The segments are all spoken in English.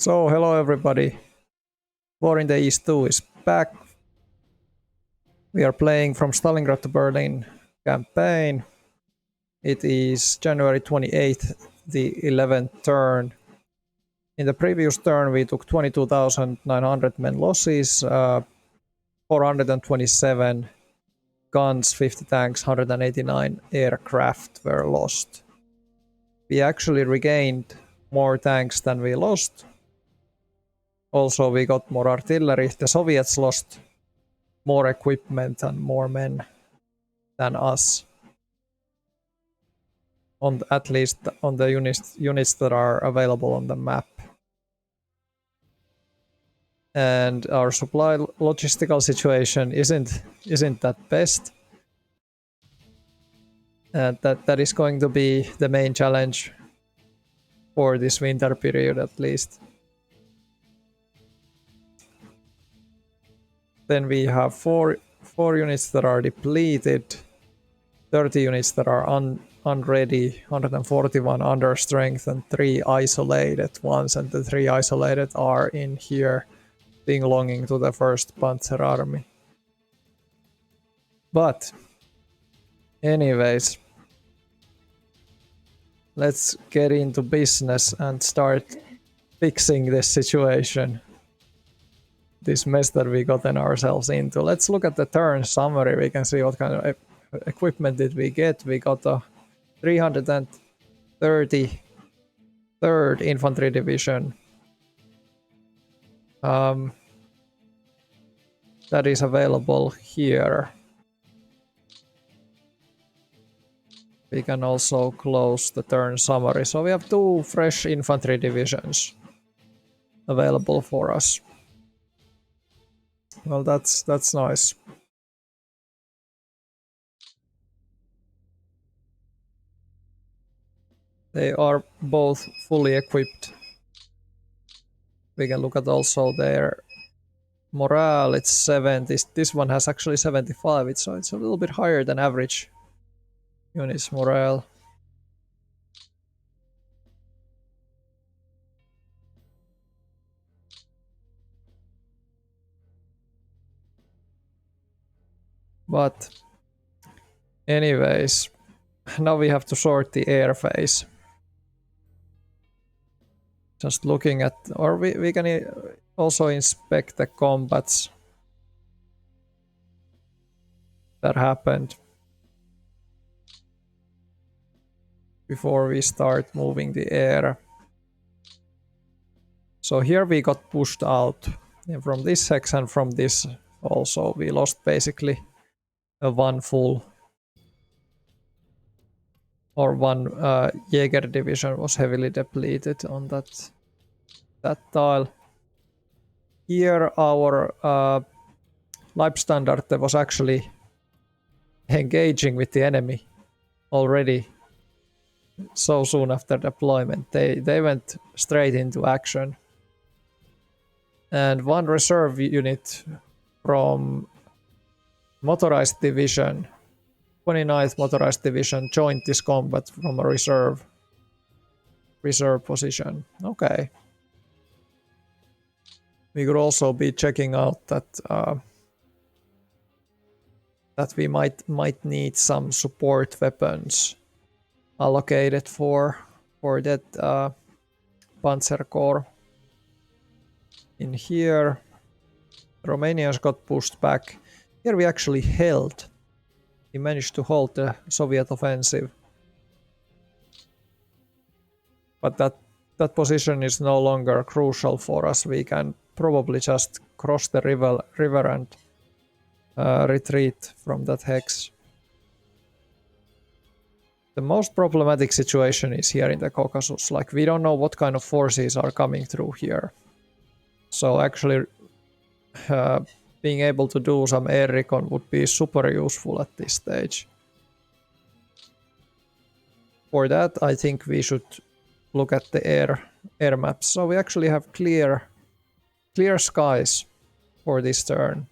So, hello everybody. War in the East 2 is back. We are playing from Stalingrad to Berlin campaign. It is January 28th, the 11th turn. In the previous turn, we took 22,900 men losses, 427 guns, 50 tanks, 189 aircraft were lost. We actually regained more tanks than we lost. Also, we got more artillery. The Soviets lost more equipment and more men than us. At least on the units that are available on the map. And our supply logistical situation isn't that best. And that is going to be the main challenge for this winter period at least. Then we have four units that are depleted, 30 units that are unready, 141 under strength, and 3 isolated ones, and the 3 isolated are in here, belonging to the 1st Panzer Army. But anyways, let's get into business and start fixing this situation. This mess that we gotten ourselves into. Let's look at the turn summary. We can see what kind of equipment did we get. We got a 333rd Infantry Division. That is available here. We can also close the turn summary. So we have 2 fresh infantry divisions available for us. Well, that's nice. They are both fully equipped. We can look at also their morale. It's 70. This one has actually 75. So it's a little bit higher than average units morale. But anyways, now we have to sort the air phase. Just looking at, or we can also inspect the combats that happened before we start moving the air. So here we got pushed out from this hex and from this also. We lost basically one full or one Jaeger division was heavily depleted on that tile. Here our Leibstandarte was actually engaging with the enemy already so soon after deployment. They went straight into action. And one reserve unit from motorized division, 29th motorized division, joined this combat from a reserve position. Okay. We could also be checking out that that we might need some support weapons allocated for that Panzer Corps. In here, the Romanians got pushed back. Here we actually held. We managed to hold the Soviet offensive. But that position is no longer crucial for us. We can probably just cross the river and retreat from that hex. The most problematic situation is here in the Caucasus. Like, we don't know what kind of forces are coming through here. So actually being able to do some air recon would be super useful at this stage. For that, I think we should look at the air maps. So we actually have clear skies for this turn.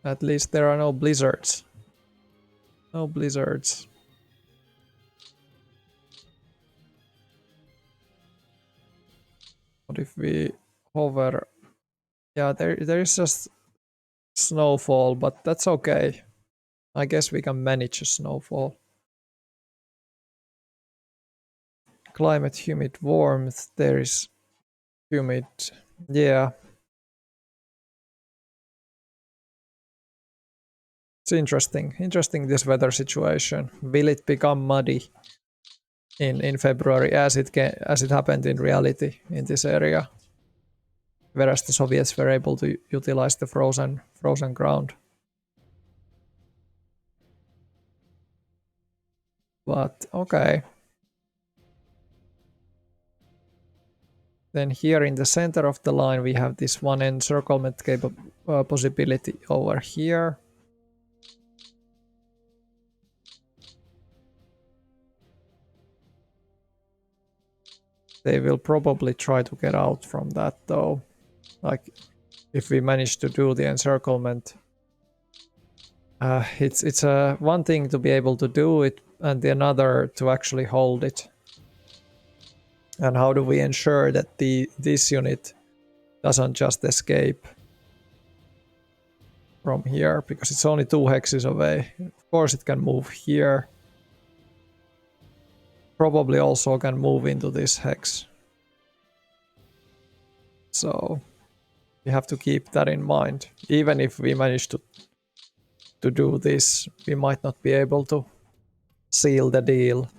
At least there are no blizzards. No blizzards. What if we hover? Yeah, there is just snowfall, but that's okay. I guess we can manage a snowfall. Climate, humid, warmth. There is humid. Yeah. It's interesting. Interesting, this weather situation. Will it become muddy in February as it happened in reality in this area? Whereas the Soviets were able to utilize the frozen ground. But okay. Then here in the center of the line we have this one encirclement possibility over here. They will probably try to get out from that though. Like, if we manage to do the encirclement, it's one thing to be able to do it, and the another to actually hold it. And how do we ensure that this unit doesn't just escape from here, because it's only 2 hexes away. Of course it can move here. Probably also can move into this hex. So we have to keep that in mind. Even if we manage to do this, we might not be able to seal the deal.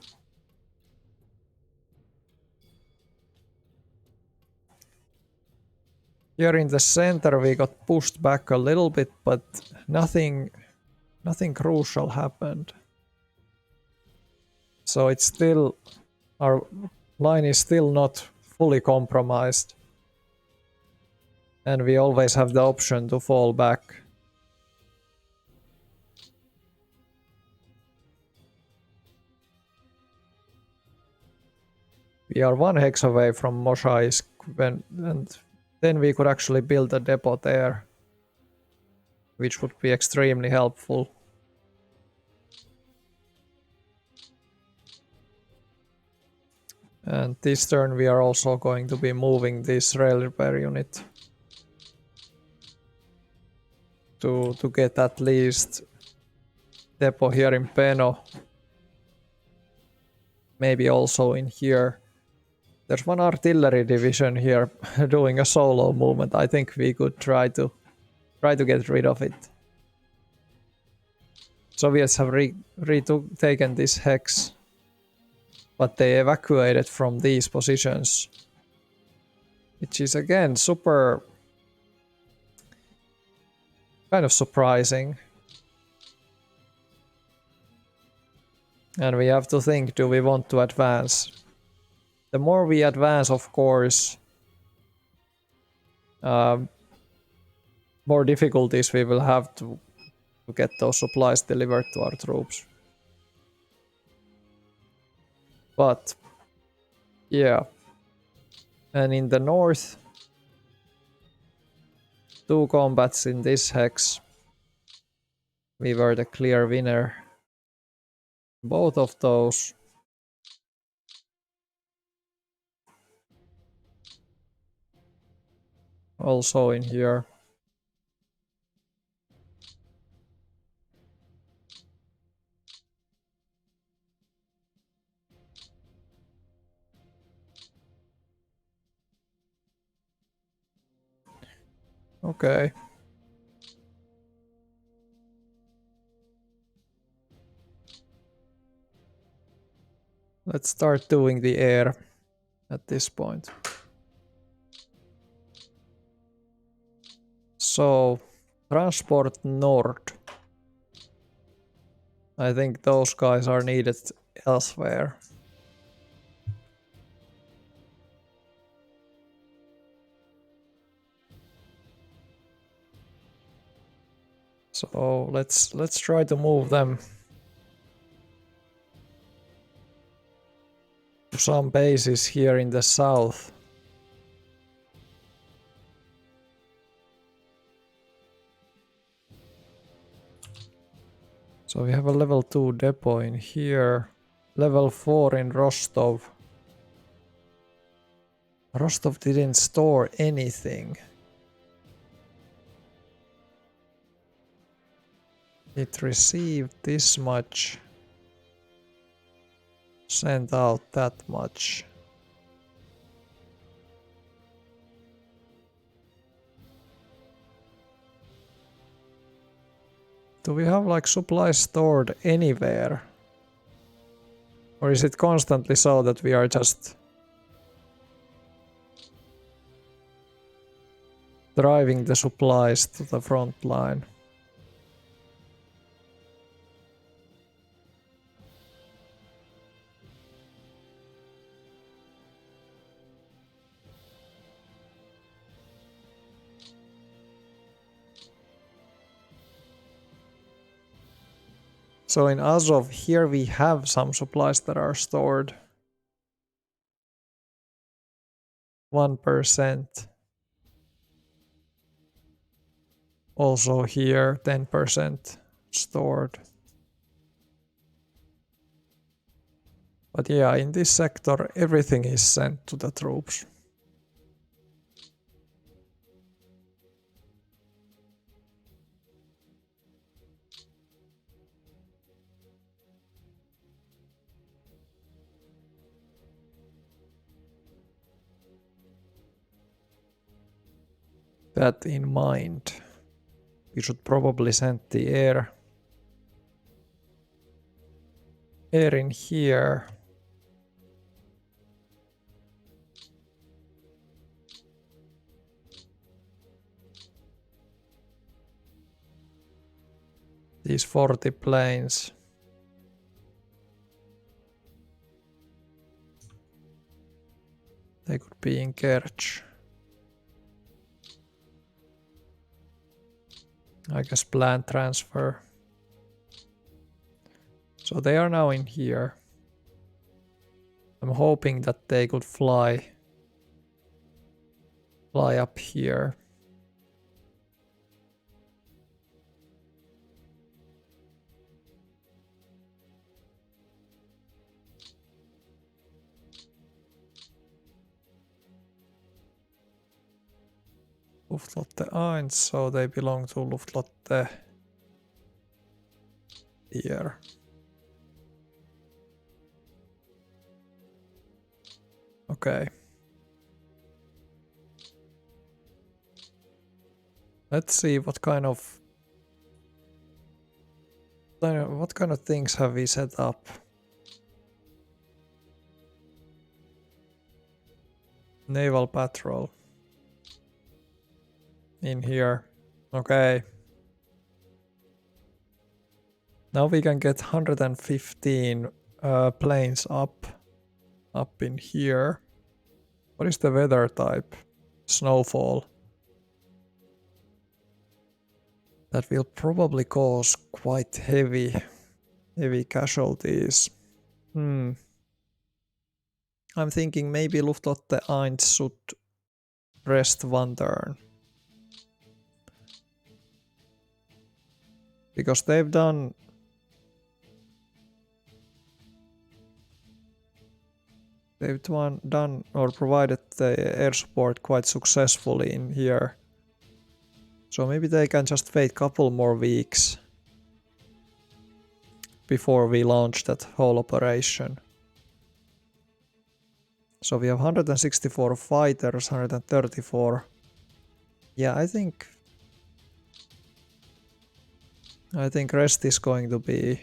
Here in the center we got pushed back a little bit, but nothing crucial happened. So it's still, our line is still not fully compromised. And we always have the option to fall back. We are 1 hex away from Moshaïsk, and then we could actually build a depot there, which would be extremely helpful. And this turn we are also going to be moving this rail repair unit to get at least depot here in Peno. Maybe also in here. There's one artillery division here doing a solo movement. I think we could try to get rid of it. Soviets have taken this hex, but they evacuated from these positions, which is again super kind of surprising. And we have to think, do we want to advance? The more we advance, of course, more difficulties we will have to get those supplies delivered to our troops. But yeah, and in the north, 2 combats in this hex. We were the clear winner. Both of those. Also in here. Okay. Let's start doing the air at this point. So, transport Nord. I think those guys are needed elsewhere. So let's try to move them to some bases here in the south. So we have a level 2 depot in here, level 4 in Rostov. Rostov didn't store anything. It received this much. Sent out that much. Do we have like supplies stored anywhere? Or is it constantly so that we are just driving the supplies to the front line? So in Azov, here we have some supplies that are stored. 1%. Also here, 10% stored. But yeah, in this sector, everything is sent to the troops. That in mind, we should probably send the air in here. These 40 planes. They could be in Kerch. I guess plan transfer. So they are now in here. I'm hoping that they could fly up here. Luftlotte 1, so they belong to Luftlotte here. Okay. Let's see what kind of things have we set up. Naval patrol. In here. Okay. Now we can get 115 planes up in here. What is the weather type? Snowfall. That will probably cause quite heavy casualties. I'm thinking maybe Luftlotte 1 should rest one turn. Because they've done or provided the air support quite successfully in here. So maybe they can just wait a couple more weeks before we launch that whole operation. So we have 164 fighters, 134. Yeah, I think rest is going to be,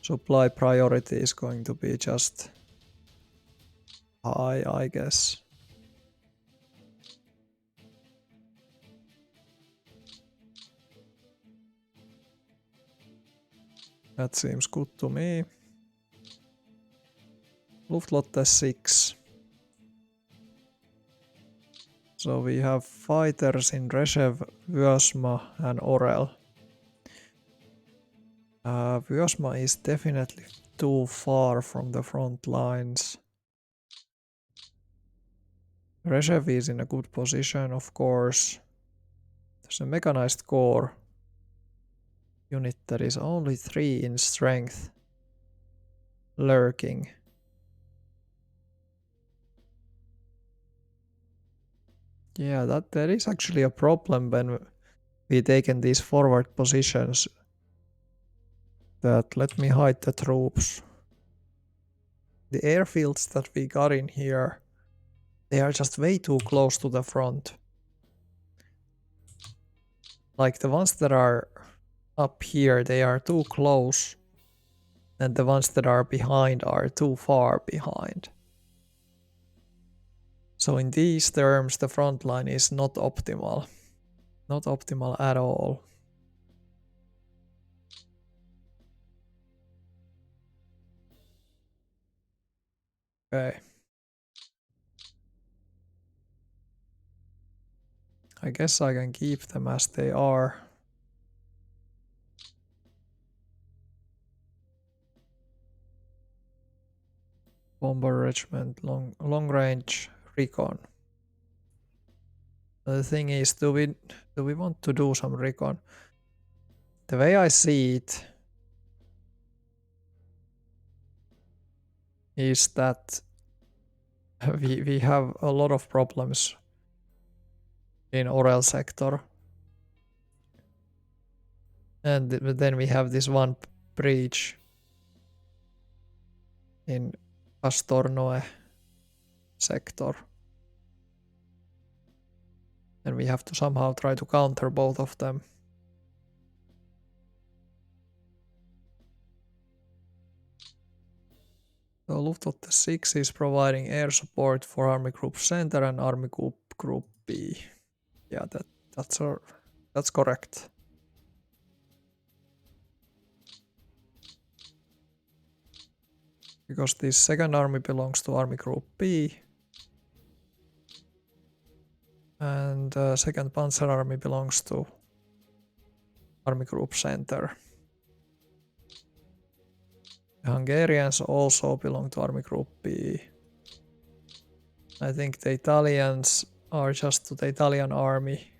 supply priority is going to be just high, I guess. That seems good to me. Luftlotte 6. So we have fighters in Reshev, Vyazma and Orel. Vyazma is definitely too far from the front lines. Reshev is in a good position, of course. There's a mechanized corps unit that is only 3 in strength lurking. Yeah, that is actually a problem when we taken these forward positions. That let me hide the troops. The airfields that we got in here, they are just way too close to the front. Like the ones that are up here, they are too close. And the ones that are behind are too far behind. So in these terms, the front line is not optimal. Not optimal at all. Okay. I guess I can keep them as they are. Bomber regiment, long range recon. The thing is, do we want to do some recon? The way I see it is that we have a lot of problems in Orel sector. And then we have this one breach in Astornoe sector. And we have to somehow try to counter both of them. So Luftwaffe 6 is providing air support for Army Group Center and Army Group B. Yeah, that's correct. Because this second army belongs to Army Group B. And second Panzer Army belongs to Army Group Center. The Hungarians also belong to Army Group B. I think the Italians are just to the Italian army.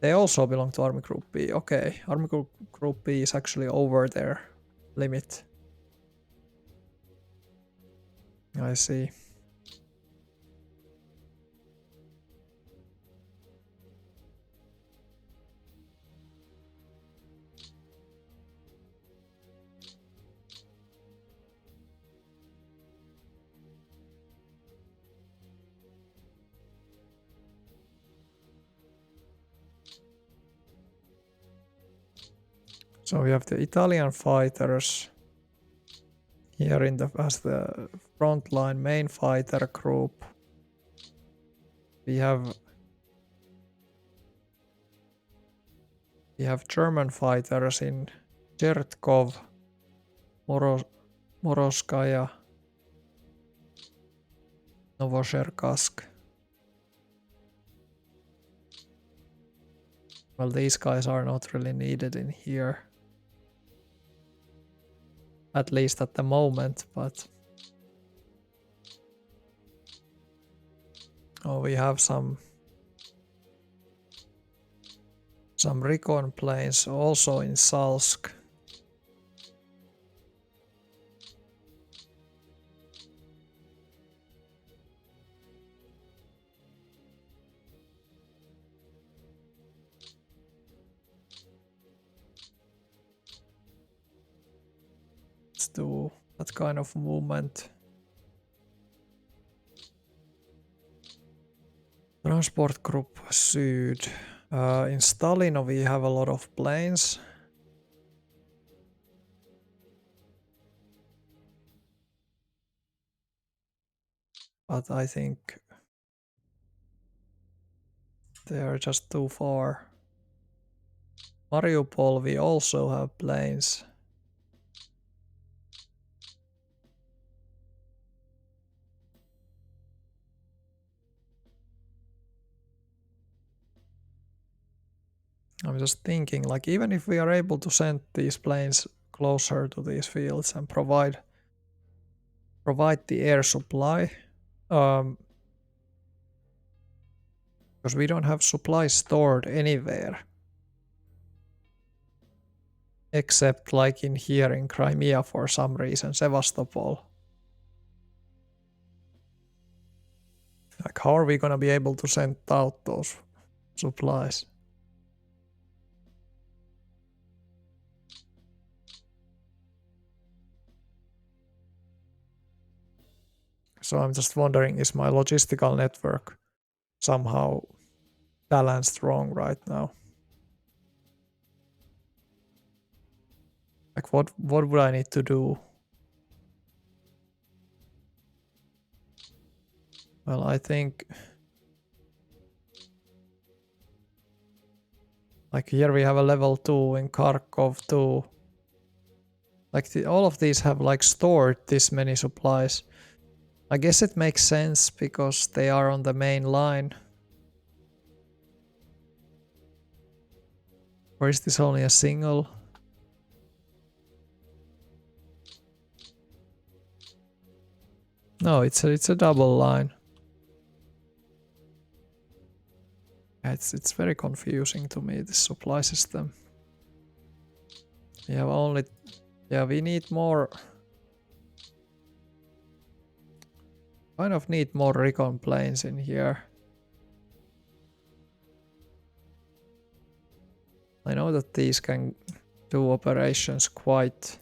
They also belong to Army Group B. Okay, Army Group B is actually over their limit. I see. So we have the Italian fighters here in as the frontline main fighter group. We have German fighters in Chertkov, Moroskaya, Novosherkassk. Well, these guys are not really needed in here. At least at the moment, but... Oh, we have some recon planes also in Salsk. Let's do that kind of movement. Transport Group Süd. In Stalino we have a lot of planes. But I think they are just too far. Mariupol we also have planes. I'm just thinking, like, even if we are able to send these planes closer to these fields and provide the air supply, because we don't have supplies stored anywhere except like in here in Crimea for some reason, Sevastopol. Like how are we gonna be able to send out those supplies? So I'm just wondering, is my logistical network somehow balanced wrong right now? Like what would I need to do? Well, I think like here we have a level 2 in Kharkov 2. Like all of these have like stored this many supplies. I guess it makes sense because they are on the main line. Or is this only a single? No, it's a double line. It's very confusing to me, this supply system. We have only... Yeah, we need more... Kind of need more recon planes in here. I know that these can do operations quite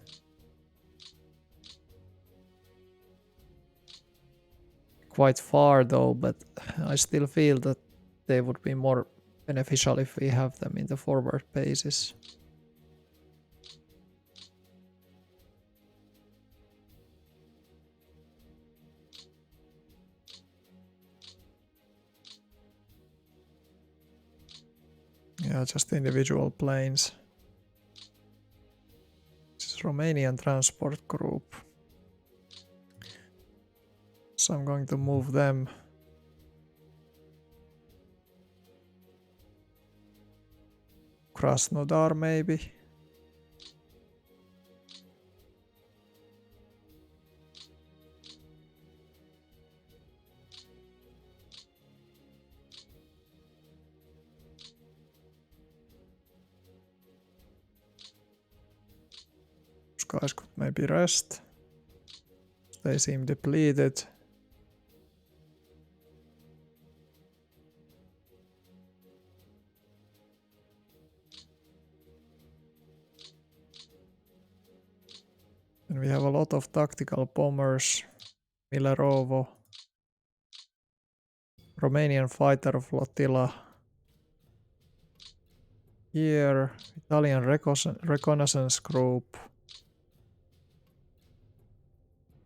far though, but I still feel that they would be more beneficial if we have them in the forward bases. Yeah, just individual planes. This is Romanian transport group. So I'm going to move them. Krasnodar maybe. Those guys could maybe rest. They seem depleted. And we have a lot of tactical bombers. Milerovo. Romanian fighter flotilla. Here, Italian reconnaissance group.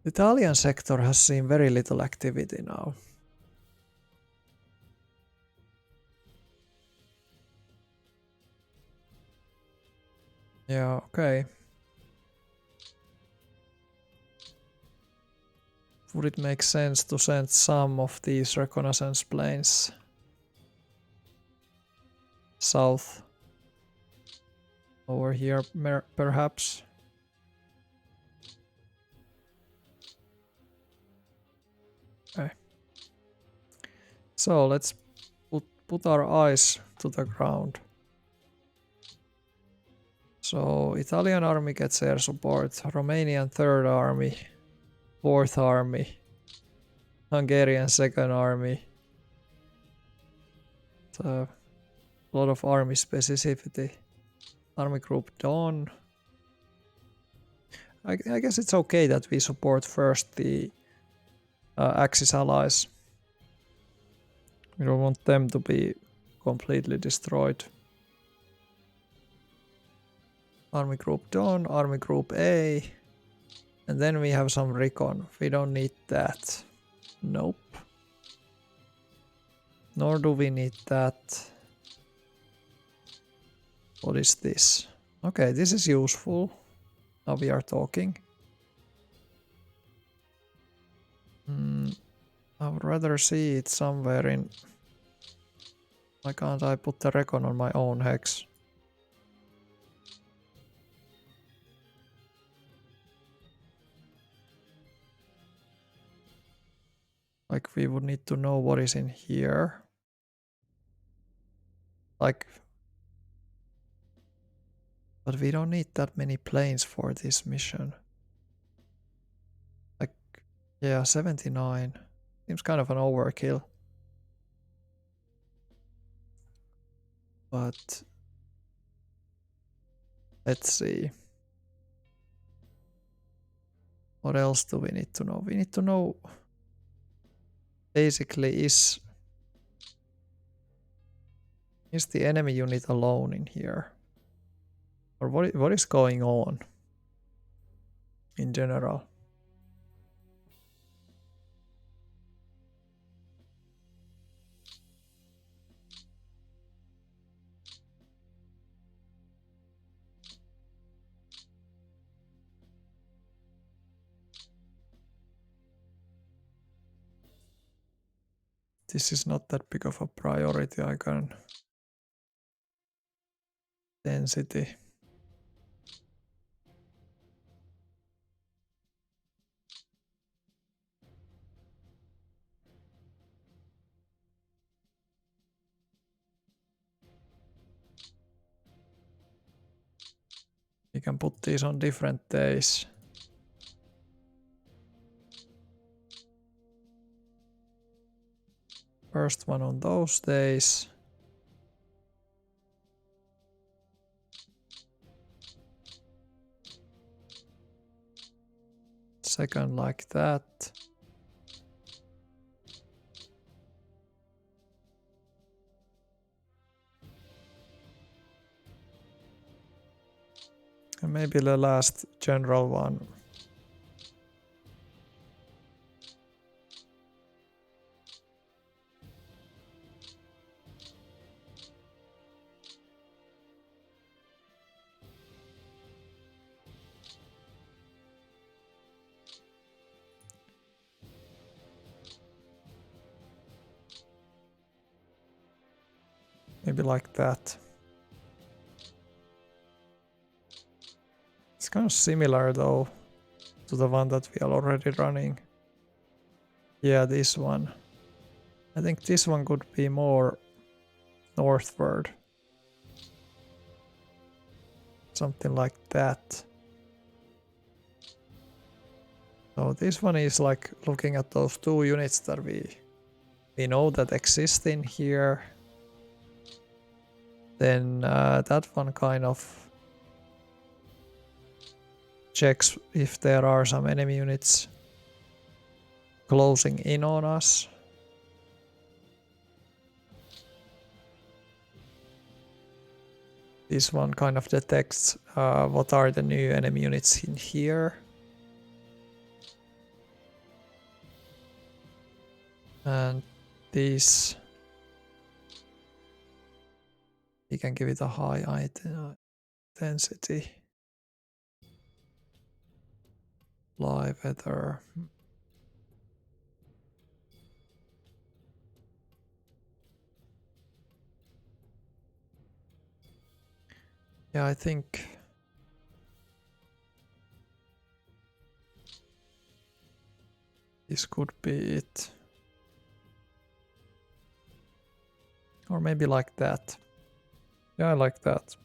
The Italian sector has seen very little activity now. Yeah, okay. Would it make sense to send some of these reconnaissance planes south? Over here, perhaps? Okay. So let's put our eyes to the ground. So Italian army gets air support, Romanian Third Army, Fourth Army, Hungarian Second Army. A lot of army specificity. Army Group Dawn. I guess it's okay that we support first the Axis allies. We don't want them to be completely destroyed. Army Group Dawn, Army Group A. And then we have some recon. We don't need that. Nope. Nor do we need that. What is this? Okay, this is useful. Now we are talking. I would rather see it somewhere in... Why can't I put the recon on my own hex? Like, we would need to know what is in here. Like... But we don't need that many planes for this mission. Like, yeah, 79. Seems kind of an overkill. But let's see. What else do we need to know? We need to know basically is the enemy unit alone in here? Or what is going on in general? This is not that big of a priority. I can density. You can put these on different days. First one on those days. Second like that. And maybe the last general one. Maybe like that. It's kind of similar though to the one that we are already running. Yeah, this one. I think this one could be more northward. Something like that. So this one is like looking at those two units that we know that exist in here. Then that one kind of checks if there are some enemy units closing in on us. This one kind of detects what are the new enemy units in here. And these, you can give it a high intensity. Live weather. Yeah, I think this could be it. Or maybe like that. Yeah, I like that.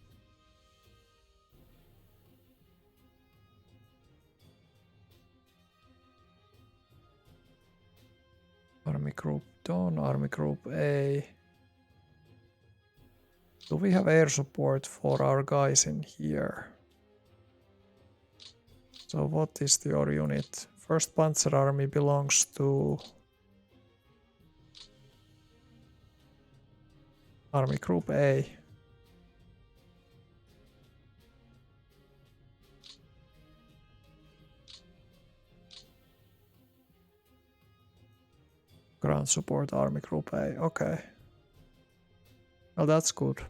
Army Group Dawn, Army Group A. Do we have air support for our guys in here? So what is your unit? First Panzer Army belongs to Army Group A. Ground support Army Group A. Okay. Well, that's good.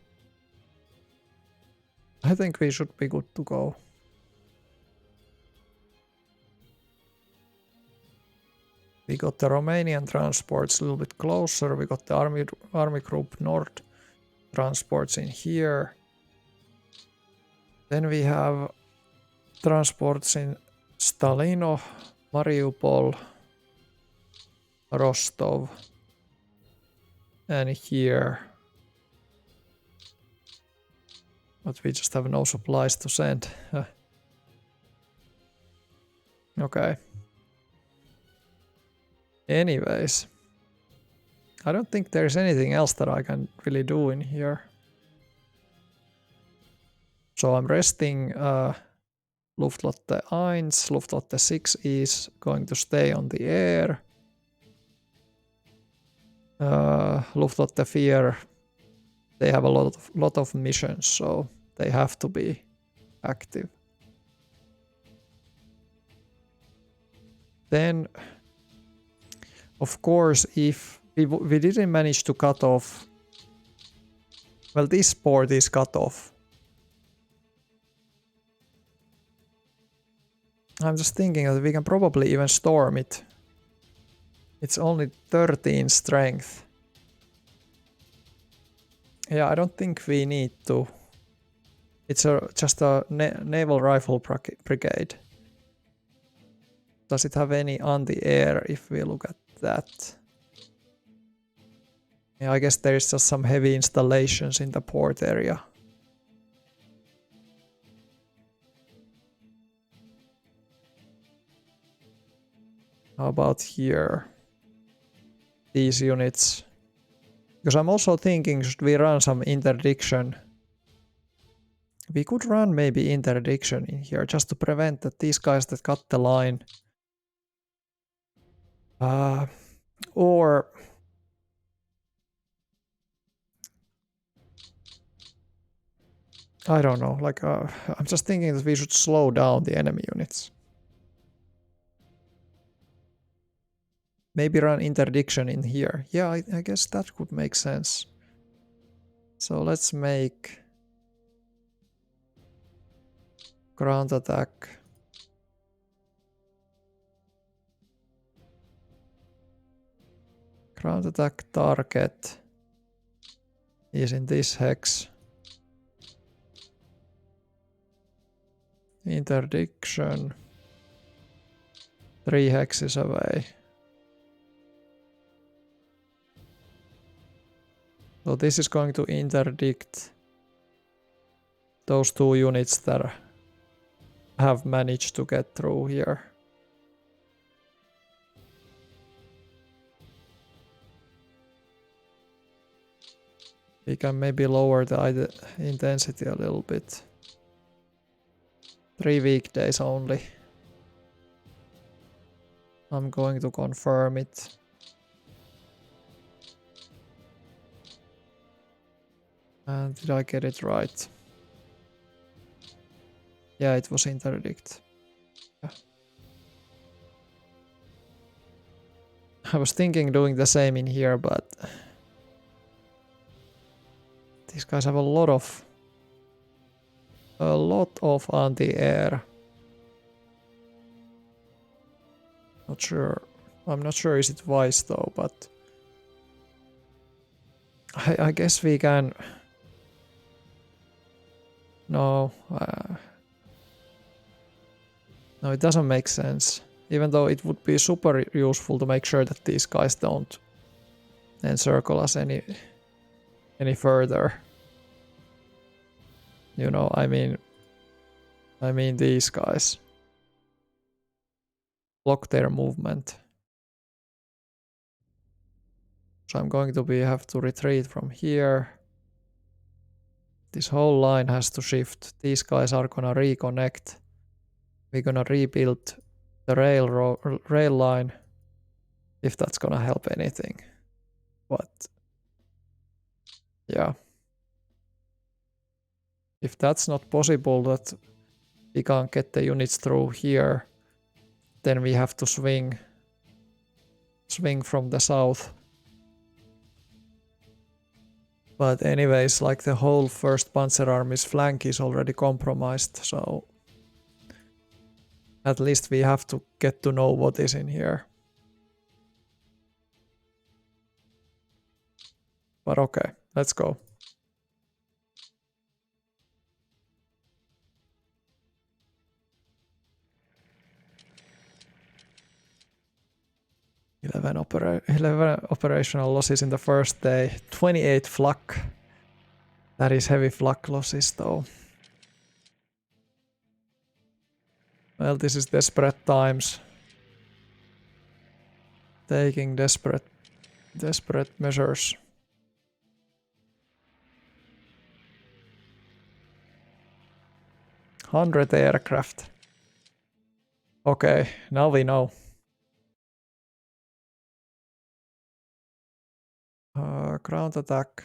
I think we should be good to go. We got the Romanian transports a little bit closer. We got the Army Group Nord transports in here. Then we have transports in Stalino, Mariupol, Rostov, and here. But we just have no supplies to send. Okay. Anyways, I don't think there's anything else that I can really do in here. So I'm resting Luftlotte 1, Luftlotte 6 is going to stay on the air. Luftlotte 4, they have a lot of missions, so they have to be active. Then, of course, if we didn't manage to cut off, well, this port is cut off. I'm just thinking that we can probably even storm it. It's only 13 strength. Yeah, I don't think we need to. It's just a naval rifle brigade. Does it have any on the air if we look at that? Yeah, I guess there is just some heavy installations in the port area. How about here? These units. Because I'm also thinking, should we run some interdiction? We could run maybe interdiction in here just to prevent that these guys that cut the line. Or I don't know, like I'm just thinking that we should slow down the enemy units. Maybe run interdiction in here. Yeah, I guess that could make sense. So let's make ground attack. Ground attack target is in this hex. Interdiction 3 hexes away. So this is going to interdict those 2 units that have managed to get through here. We can maybe lower the intensity a little bit. 3 weekdays only. I'm going to confirm it. And did I get it right? Yeah, it was interdict. Yeah. I was thinking doing the same in here, but these guys have a lot of anti-air. Not sure. I'm not sure is it wise though, but I guess we can. No, no, it doesn't make sense. Even though it would be super useful to make sure that these guys don't encircle us any further. You know, I mean these guys. Block their movement. So I'm going to have to retreat from here. This whole line has to shift. These guys are gonna reconnect. We're gonna rebuild the rail line, if that's gonna help anything. But yeah, if that's not possible, that we can't get the units through here, then we have to swing from the south. But anyways, like the whole first Panzer Army's flank is already compromised, so at least we have to get to know what is in here. But okay, let's go. Eleven operational losses in the first day. 28 flak. That is heavy flak losses though. Well, this is desperate times. Taking desperate measures. 100 aircraft. Okay, now we know. Ground attack.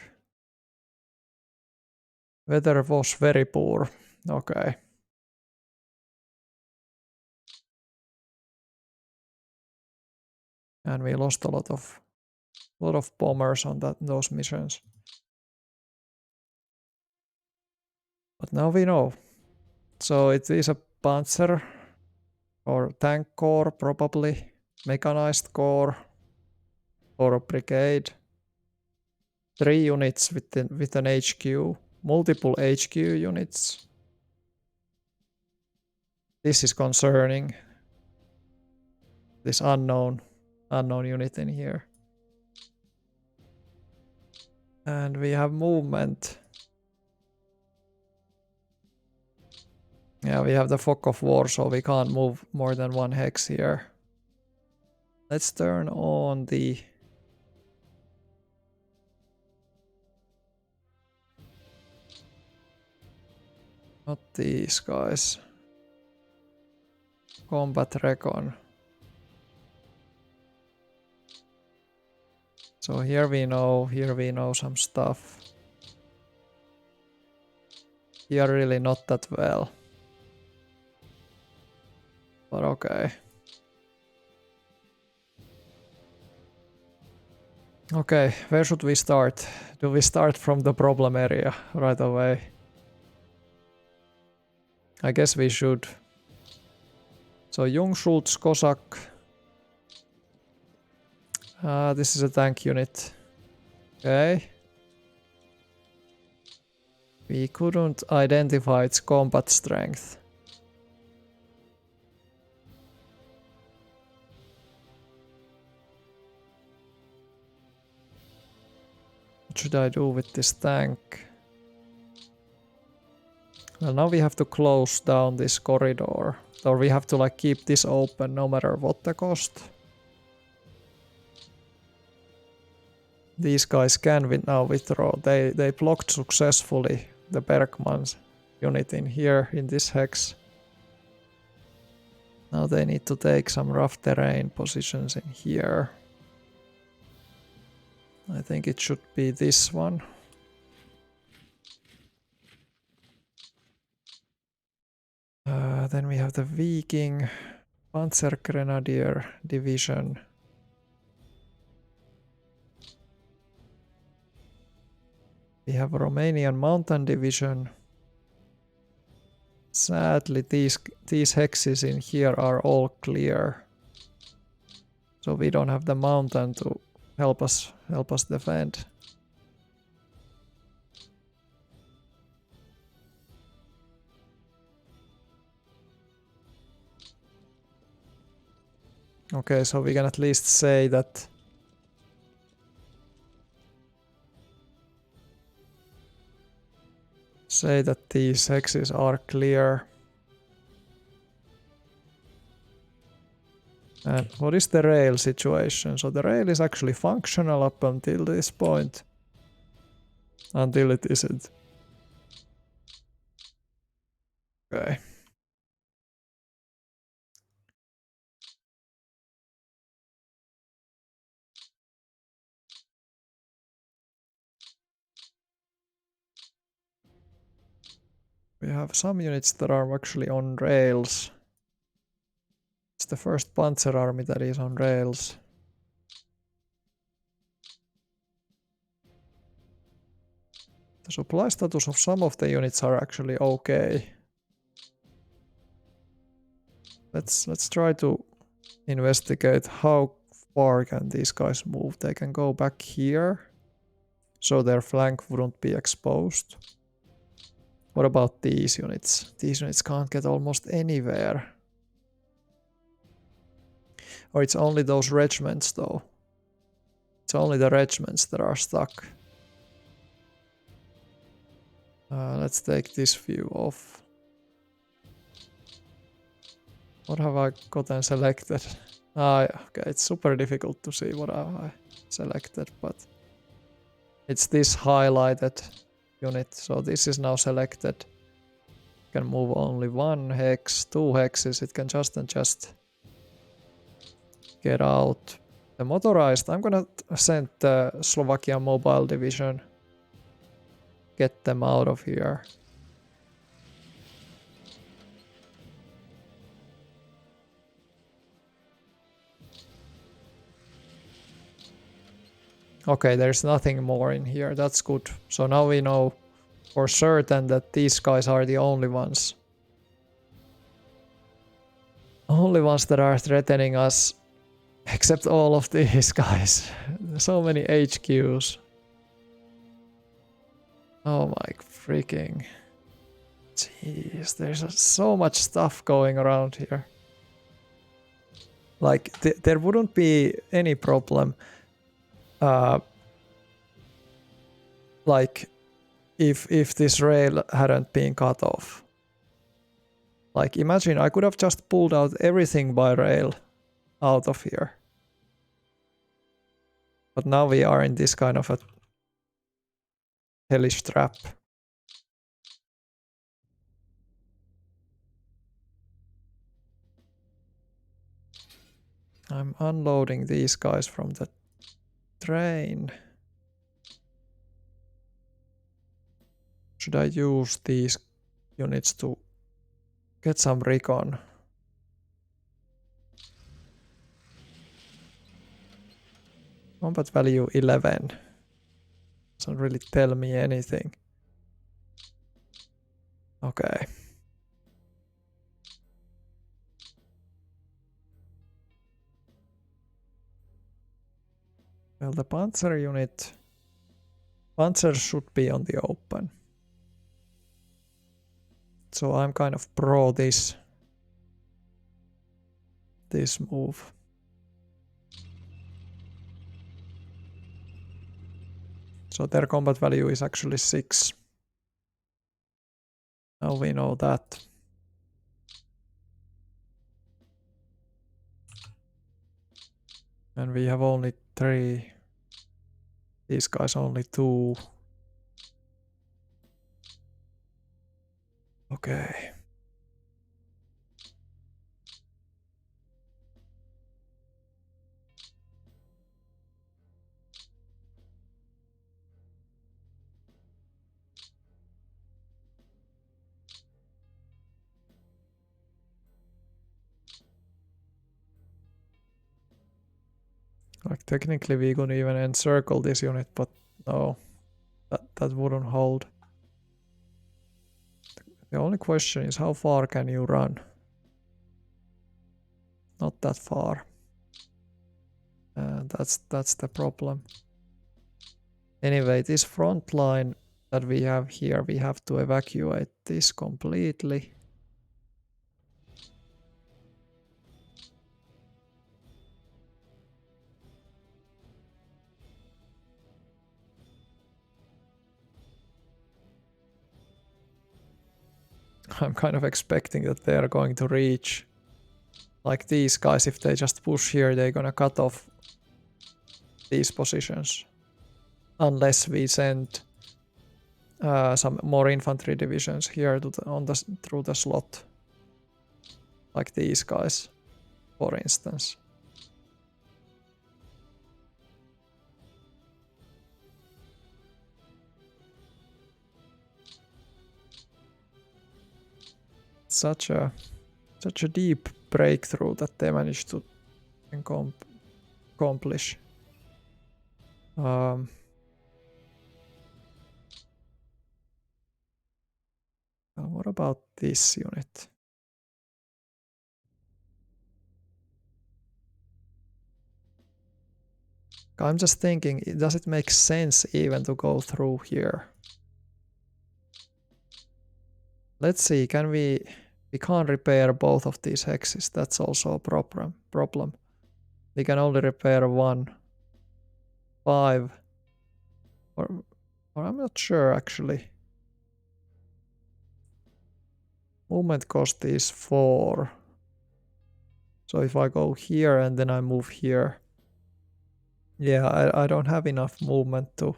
Weather was very poor. Okay. And we lost a lot of bombers on those missions. But now we know. So it is a panzer or tank corps, probably mechanized corps or a brigade. 3 units with an HQ, multiple HQ units. This is concerning. This unknown unit in here. And we have movement. Yeah, we have the fog of war, so we can't move more than 1 hex here. Let's turn on the... Not these guys. Combat recon. So here we know some stuff. Here really not that well. But okay. Okay, where should we start? Do we start from the problem area right away? I guess we should. So Jungschultz Cossack. This is a tank unit. Okay. We couldn't identify its combat strength. What should I do with this tank? Well, now we have to close down this corridor. Or we have to like keep this open no matter what the cost. These guys can now withdraw. They blocked successfully the Bergman's unit in here in this hex. Now they need to take some rough terrain positions in here. I think it should be this one. Then we have the Viking Panzer Grenadier Division. We have Romanian Mountain Division. Sadly, these hexes in here are all clear. So we don't have the mountain to help us defend. Okay, so we can at least say that these hexes are clear. And what is the rail situation? So the rail is actually functional up until this point. Until it isn't. Okay. We have some units that are actually on rails. It's the first Panzer Army that is on rails. The supply status of some of the units are actually okay. Let's try to investigate how far can these guys move. They can go back here, so their flank wouldn't be exposed. What about these units? These units can't get almost anywhere. Or it's only those regiments though. It's only the regiments that are stuck. Let's take this view off. What have I gotten selected? Okay, it's super difficult to see what I selected, but it's this highlighted unit, so this is now selected. can move only 1 hex, 2 hexes. It can just and just get out. The motorized, I'm gonna send the Slovakia Mobile Division. Get them out of here. Okay, there's nothing more in here. That's good. So now we know for certain that these guys are the only ones. Only ones that are threatening us. Except all of these guys. So many HQs. Oh my freaking... Jeez, there's so much stuff going around here. Like, there wouldn't be any problem. Like, if this rail hadn't been cut off. Like, imagine I could have just pulled out everything by rail out of here. But now we are in this kind of a hellish trap. I'm unloading these guys from the train. Should I use these units to get some recon? Combat value 11. Doesn't really tell me anything. Okay. Well, the Panzer unit... Panzers should be on the open. So I'm kind of pro this move. So their combat value is actually 6. Now we know that. And we have only 3. These guys only 2. Okay. Like technically we could even encircle this unit, but no, that wouldn't hold. The only question is how far can you run? Not that far. That's the problem. Anyway, this front line that we have here, we have to evacuate this completely. I'm kind of expecting that they are going to reach. Like these guys, if they just push here, they're gonna cut off these positions. Unless we send some more infantry divisions here to through the slot. Like these guys, for instance. Such a deep breakthrough that they managed to accomplish. Well, what about this unit? I'm just thinking, does it make sense even to go through here? Let's see, can we can't repair both of these hexes. That's also a problem. We can only repair 1. 5. Or I'm not sure actually. Movement cost is 4. So if I go here and then I move here. Yeah, I don't have enough movement to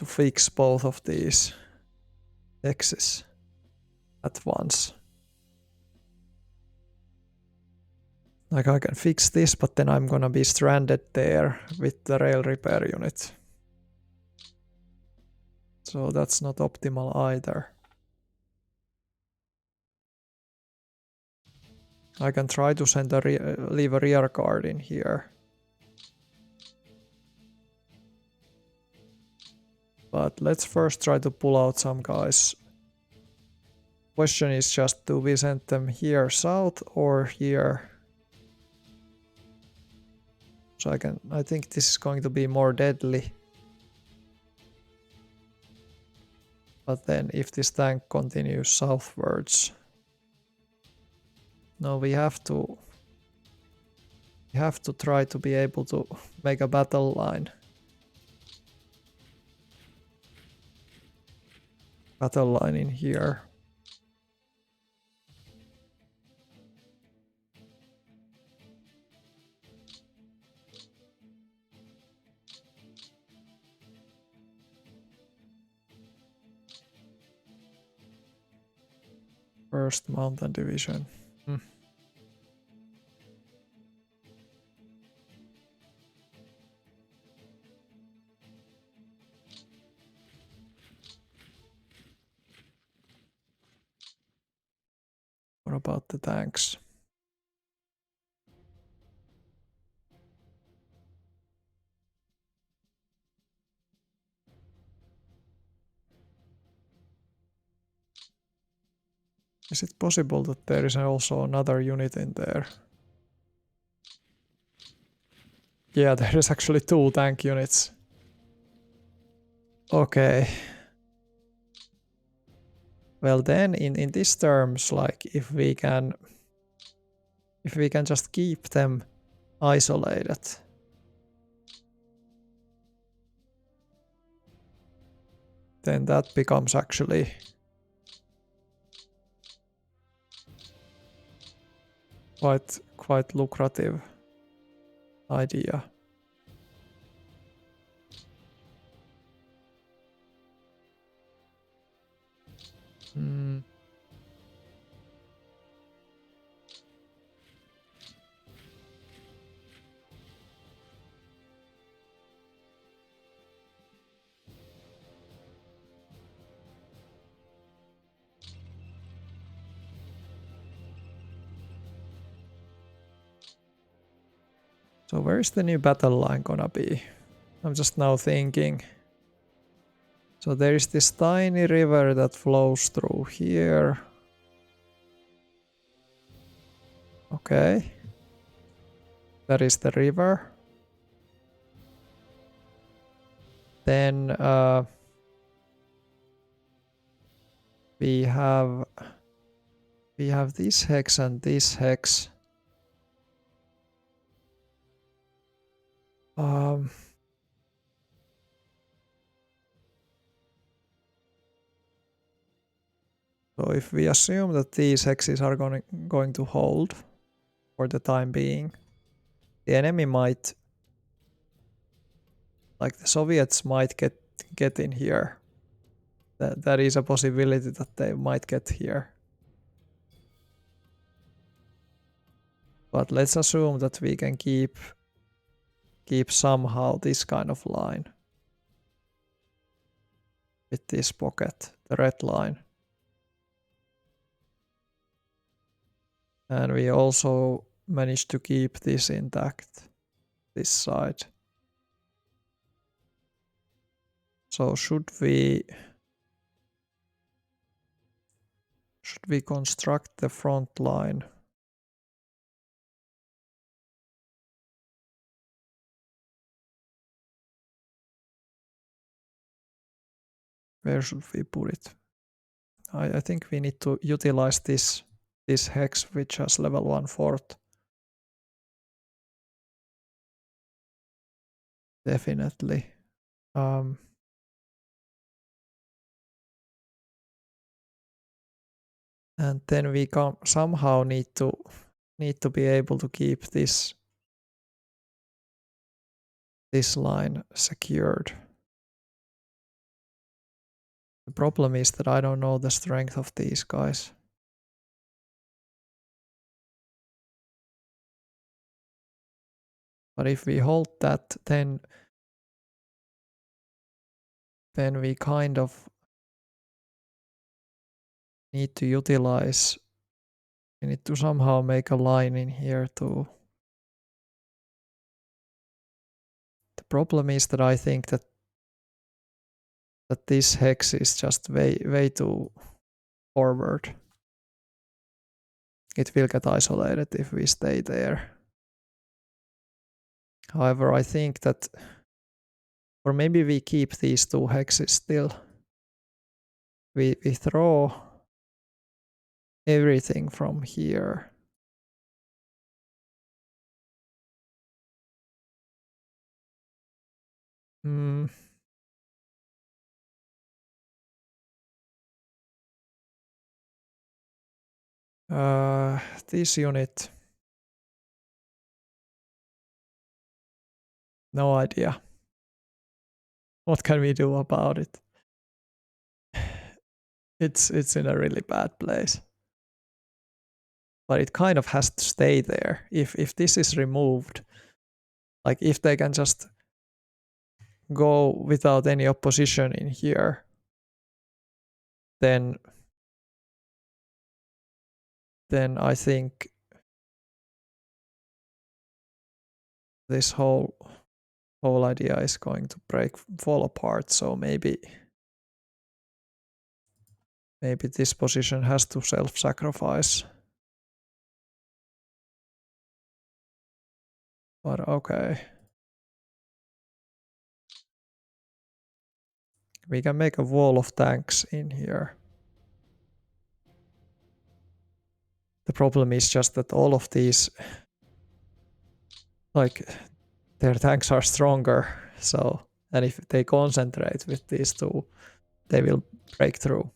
fix both of these. X's at once. Like I can fix this, but then I'm gonna be stranded there with the rail repair unit. So that's not optimal either. I can try to send leave a rear guard in here. But let's first try to pull out some guys. Question is just, do we send them here south or here? So I think this is going to be more deadly. But then if this tank continues southwards, no, we have to try to be able to make a battle line. Battle line in here. First Mountain Division. What about the tanks? Is it possible that there is also another unit in there? Yeah, there is actually 2 tank units. Okay. Well then, in these terms, like if we can just keep them isolated, then that becomes actually quite lucrative idea. So where is the new battle line gonna be? I'm just now thinking. So there is this tiny river that flows through here. Okay. That is the river. Then we have this hex and this hex. So if we assume that these hexes are going to hold for the time being, the enemy might, like the Soviets might get in here. That is a possibility that they might get here. But let's assume that we can keep somehow this kind of line with this pocket, the red line. And we also managed to keep this intact, this side. So should we construct the front line? Where should we put it? I think we need to utilize this hex which has level 1 fort. Definitely. And then we somehow need to be able to keep this line secured. The problem is that I don't know the strength of these guys. But if we hold that, then we kind of need to utilize, we need to somehow make a line in here too. The problem is that I think that this hex is just way too forward. It will get isolated if we stay there. However, I think that, or maybe we keep these two hexes still. We throw everything from here. This unit, no idea. What can we do about it? It's in a really bad place. But it kind of has to stay there. If this is removed, like if they can just go without any opposition in here, then I think this whole idea is going to fall apart. So maybe this position has to self-sacrifice. But okay. We can make a wall of tanks in here. The problem is just that all of these, like, their tanks are stronger. So, and if they concentrate with these two, they will break through.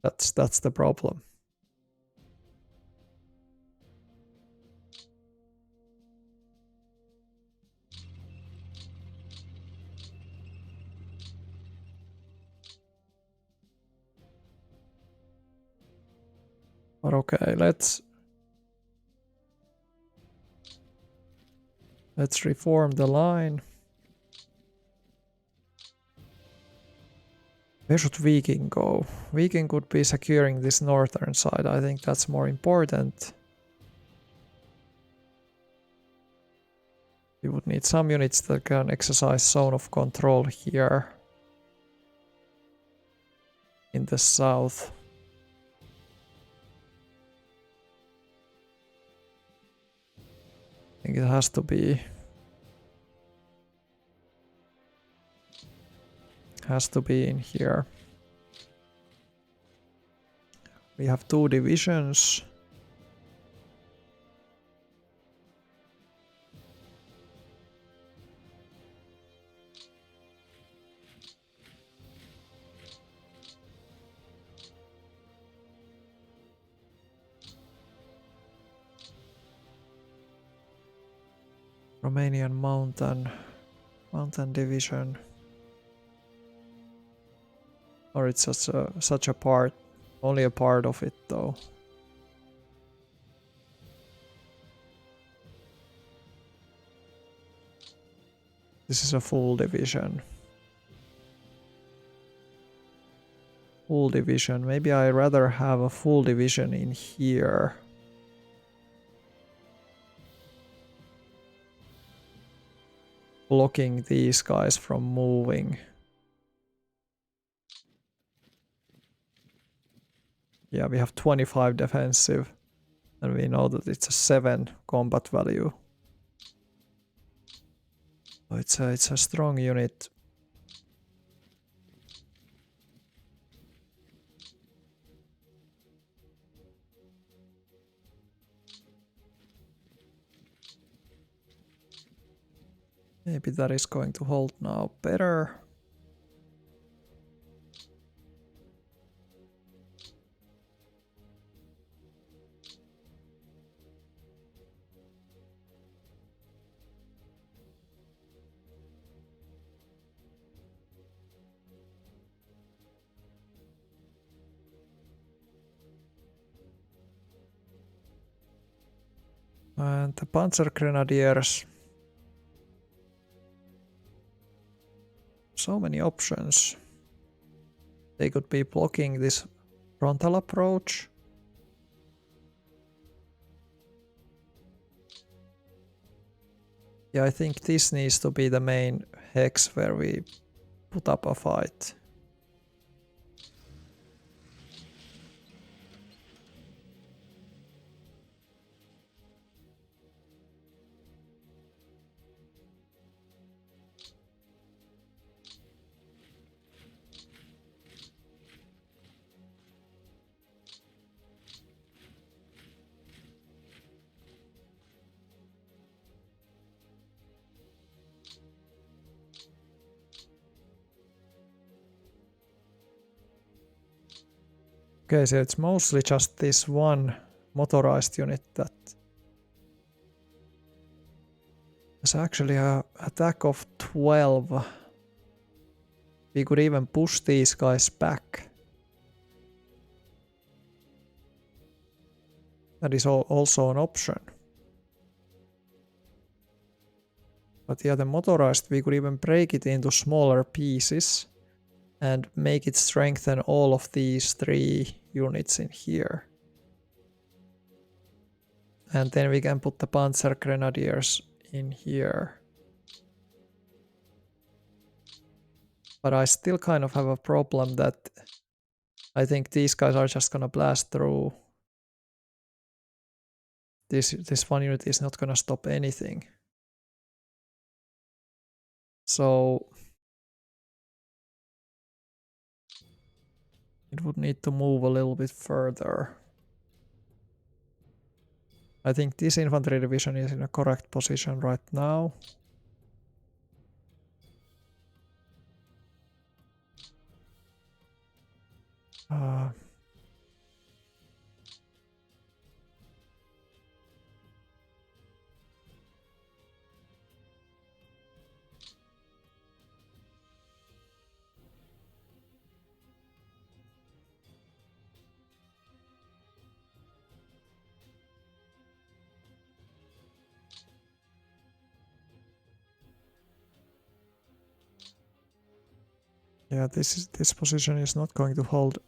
That's the problem. But okay, let's reform the line. Where should Viking go? Viking could be securing this northern side. I think that's more important. We would need some units that can exercise zone of control here in the south. I think it has to be in here. We have 2 divisions. Romanian mountain division. Or it's just such a part, only a part of it though. This is a full division. Full division. Maybe I'd rather have a full division in here. Blocking these guys from moving. Yeah, we have 25 defensive. And we know that it's a 7 combat value. So it's a strong unit. Maybe that is going to hold now better. And the Panzer Grenadiers. So many options. They could be blocking this frontal approach. Yeah, I think this needs to be the main hex where we put up a fight. Okay, so it's mostly just this one motorized unit that is actually an attack of 12. We could even push these guys back. That is also an option. But yeah, the motorized, we could even break it into smaller pieces and make it strengthen all of these 3 units in here. And then we can put the Panzer Grenadiers in here. But I still kind of have a problem that I think these guys are just gonna blast through. This one unit is not gonna stop anything. So it would need to move a little bit further. I think this infantry division is in a correct position right now. Yeah, this position is not going to hold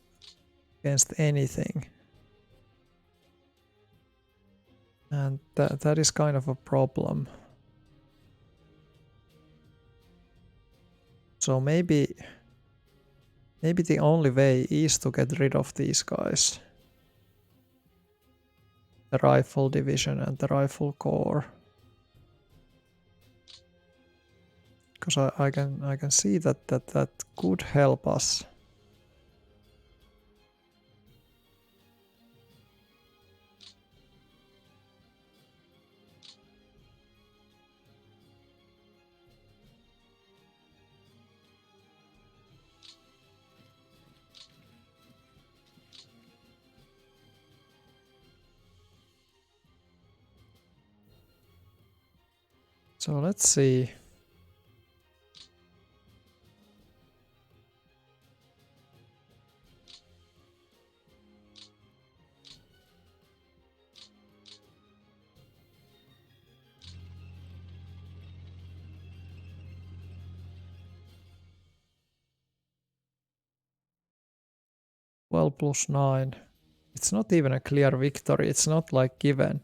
against anything. And that is kind of a problem. So maybe the only way is to get rid of these guys. The rifle division and the rifle corps. Because I can see that could help us. So let's see. Well, +9. It's not even a clear victory. It's not like given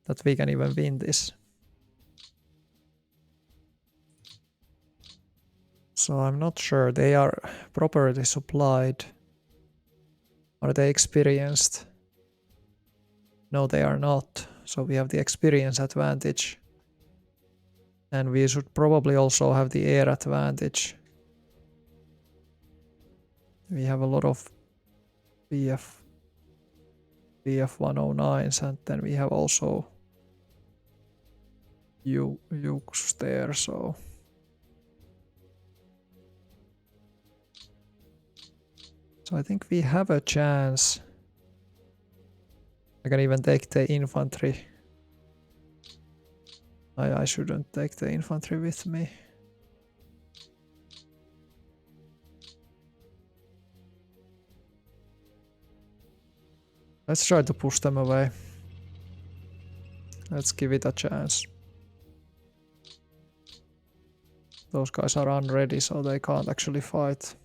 that we can even win this. So I'm not sure. They are properly supplied. Are they experienced? No, they are not. So we have the experience advantage. And we should probably also have the air advantage. We have a lot of BF-109s, and then we have also Ukes there, so I think we have a chance. I can even take the infantry. I shouldn't take the infantry with me. Let's try to push them away. Let's give it a chance. Those guys are unready, so they can't actually fight.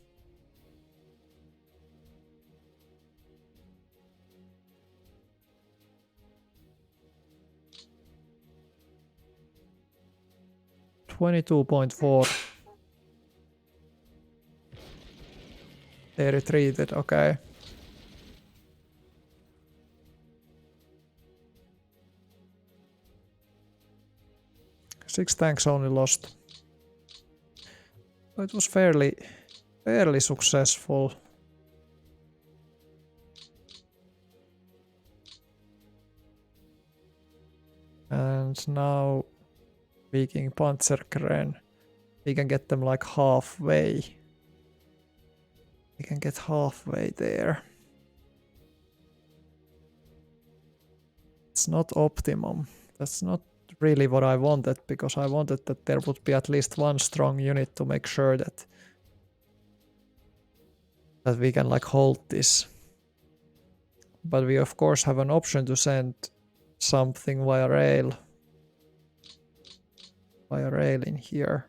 $22.4. They retreated, okay. Six tanks only lost. It was fairly successful. And now Viking Panzerkren. We can get them like halfway. We can get halfway there. It's not optimum. That's not really what I wanted, because I wanted that there would be at least one strong unit to make sure that we can like hold this. But we of course have an option to send something via rail in here.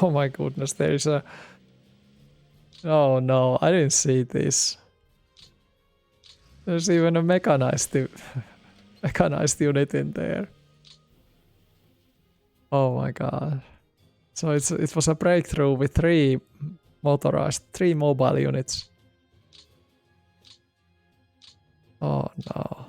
Oh my goodness, there's a... Oh no, I didn't see this. There's even a mechanized unit in there. Oh my god. So it was a breakthrough with three mobile units. Oh no.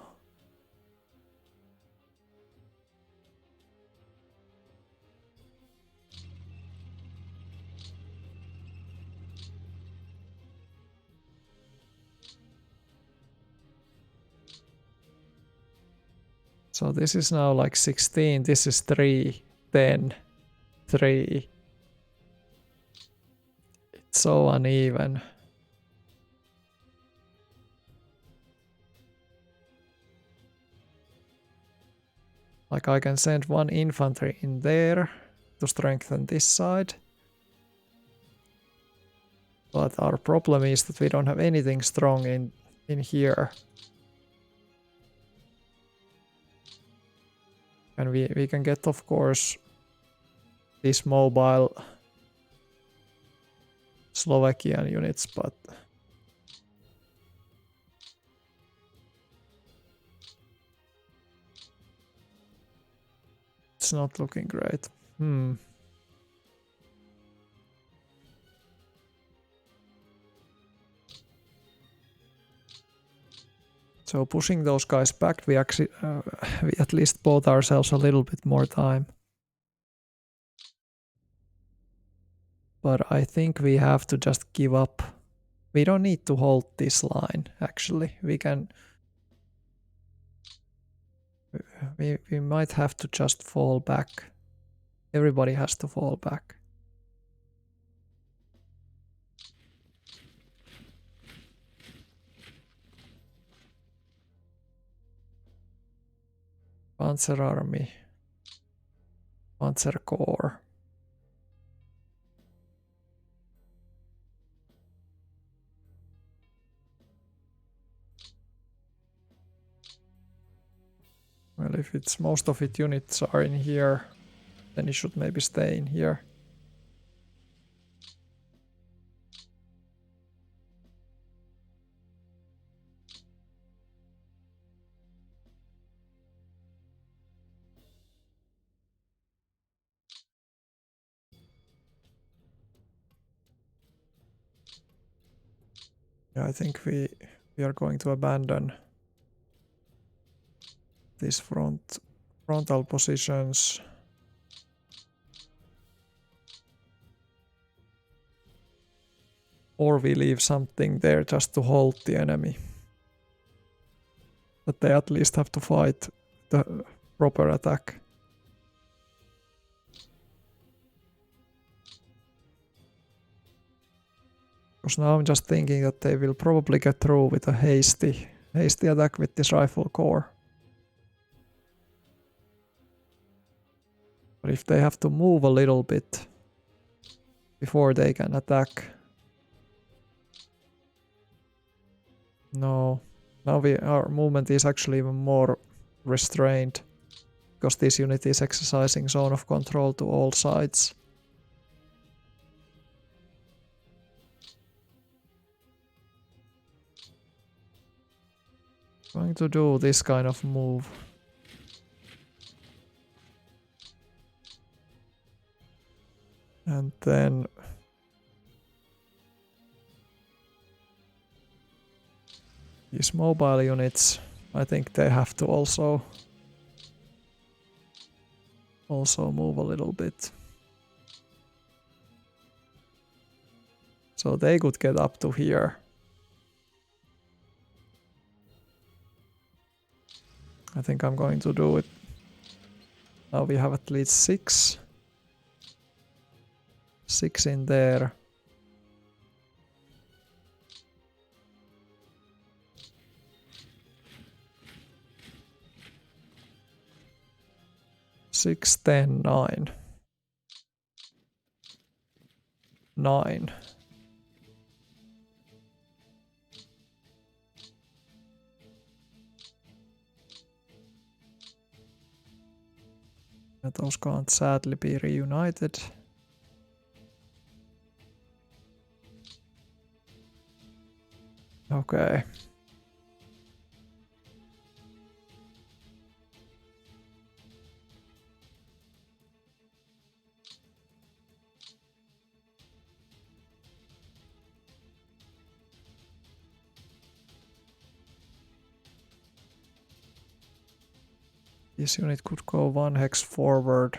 So this is now like 16, this is 3, 10, 3. It's so uneven. Like I can send one infantry in there to strengthen this side. But our problem is that we don't have anything strong in here. And we can get, of course, these mobile Slovakian units, but it's not looking great. So pushing those guys back, we actually we at least bought ourselves a little bit more time. But I think we have to just give up. We don't need to hold this line, actually. We can... We might have to just fall back. Everybody has to fall back. Panzer Army. Panzer Corps. Well, if it's most of its units are in here, then it should maybe stay in here. Yeah, I think we are going to abandon these frontal positions. Or we leave something there just to hold the enemy. But they at least have to fight the proper attack. Because now I'm just thinking that they will probably get through with a hasty attack with this rifle corps. But if they have to move a little bit before they can attack. No. Now our movement is actually even more restrained. Because this unit is exercising zone of control to all sides. Going to do this kind of move. And then these mobile units, I think they have to also move a little bit. So they could get up to here. I think I'm going to do it. Now we have at least 6. 6 in there. Six, 10, 9. 9. Those can't sadly be reunited. Okay. This unit could go 1 hex forward.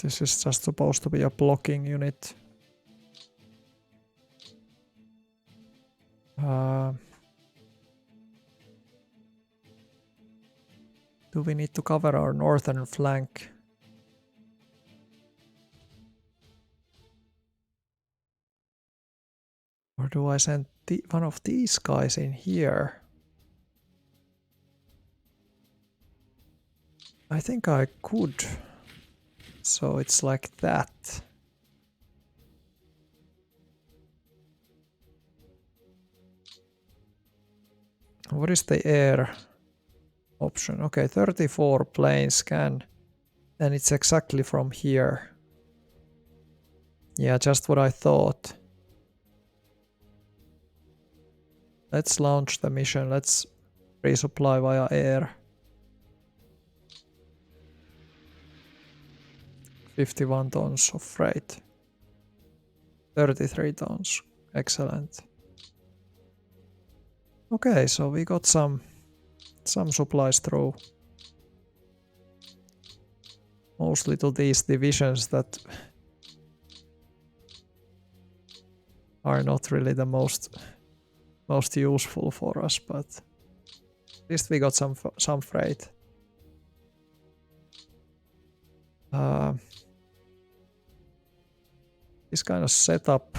This is just supposed to be a blocking unit. Do we need to cover our northern flank? Or do I send one of these guys in here? I think I could. So it's like that. What is the air option? Okay, 34 planes can. And it's exactly from here. Yeah, just what I thought. Let's launch the mission. Let's resupply via air. 51 tons of freight. 33 tons. Excellent. Okay, so we got some supplies through. Mostly to these divisions that are not really the most useful for us, but at least we got some freight. This kind of setup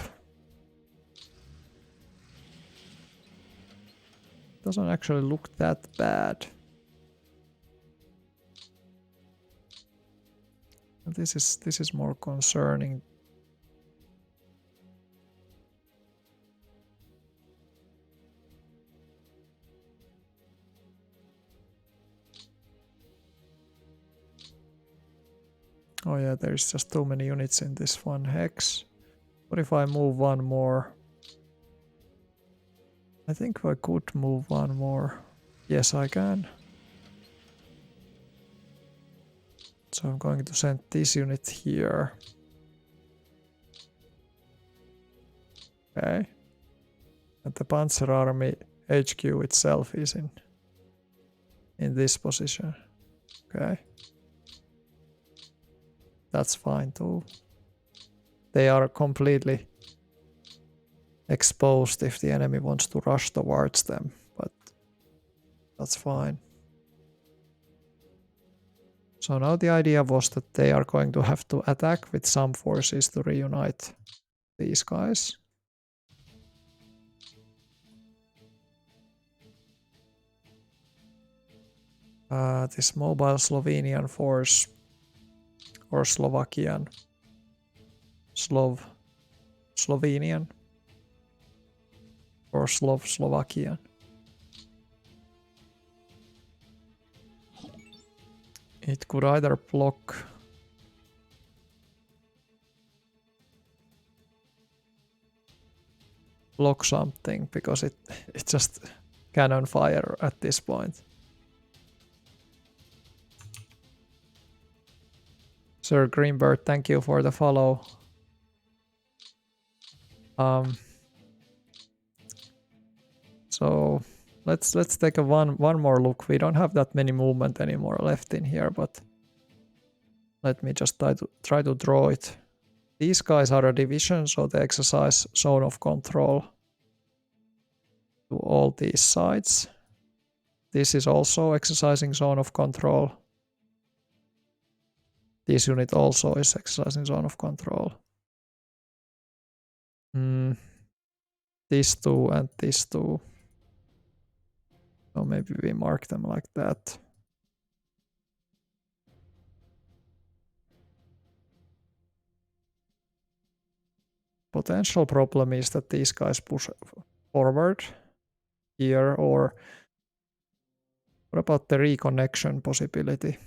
doesn't actually look that bad. This is more concerning. Oh yeah, there's just too many units in this one hex. What if I move one more? I think I could move one more. Yes, I can. So I'm going to send this unit here. Okay. And the Panzer Army HQ itself is in this position. Okay. That's fine too. They are completely exposed if the enemy wants to rush towards them, but That's fine. So now the idea was that they are going to have to attack with some forces to reunite these guys. This mobile Slovenian force or Slovakian, Slovenian or Slovakian. It could either block something because it just cannon fire at this point. Sir Greenbird, thank you for the follow. So let's take a one more look. We don't have that many movement anymore left in here, but let me just try to draw it. These guys are a division, so they exercise zone of control to all these sides. This is also exercising zone of control. This unit also is exercising zone of control. These two and these two. So maybe we mark them like that. Potential problem is that these guys push forward here, or what about the reconnection possibility?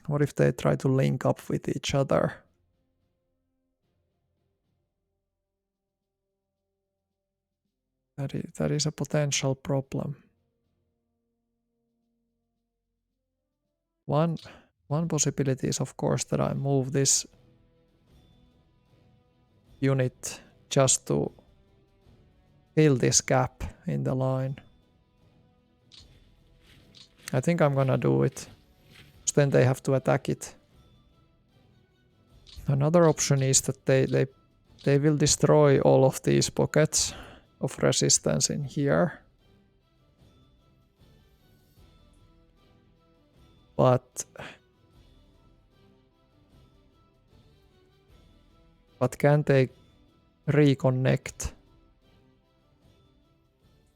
What if they try to link up with each other? That is a potential problem. One possibility is, of course, that I move this unit just to fill this gap in the line. I think I'm gonna do it. Then they have to attack it. Another option is that they will destroy all of these pockets of resistance in here. But can they reconnect?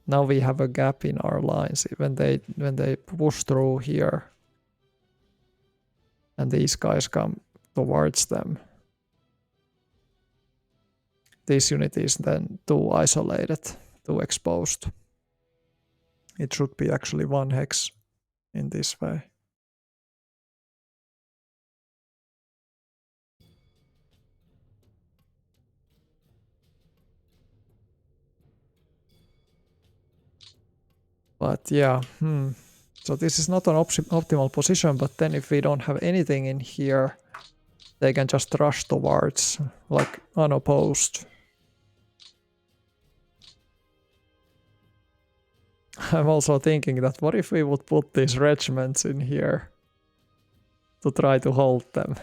Now we have a gap in our lines when they push through here and these guys come towards them. This unit is then too isolated, too exposed. It should be actually one hex in this way. But yeah, so this is not an optimal position, but then if we don't have anything in here, they can just rush towards, like, unopposed. I'm also thinking that what if we would put these regiments in here to try to hold them?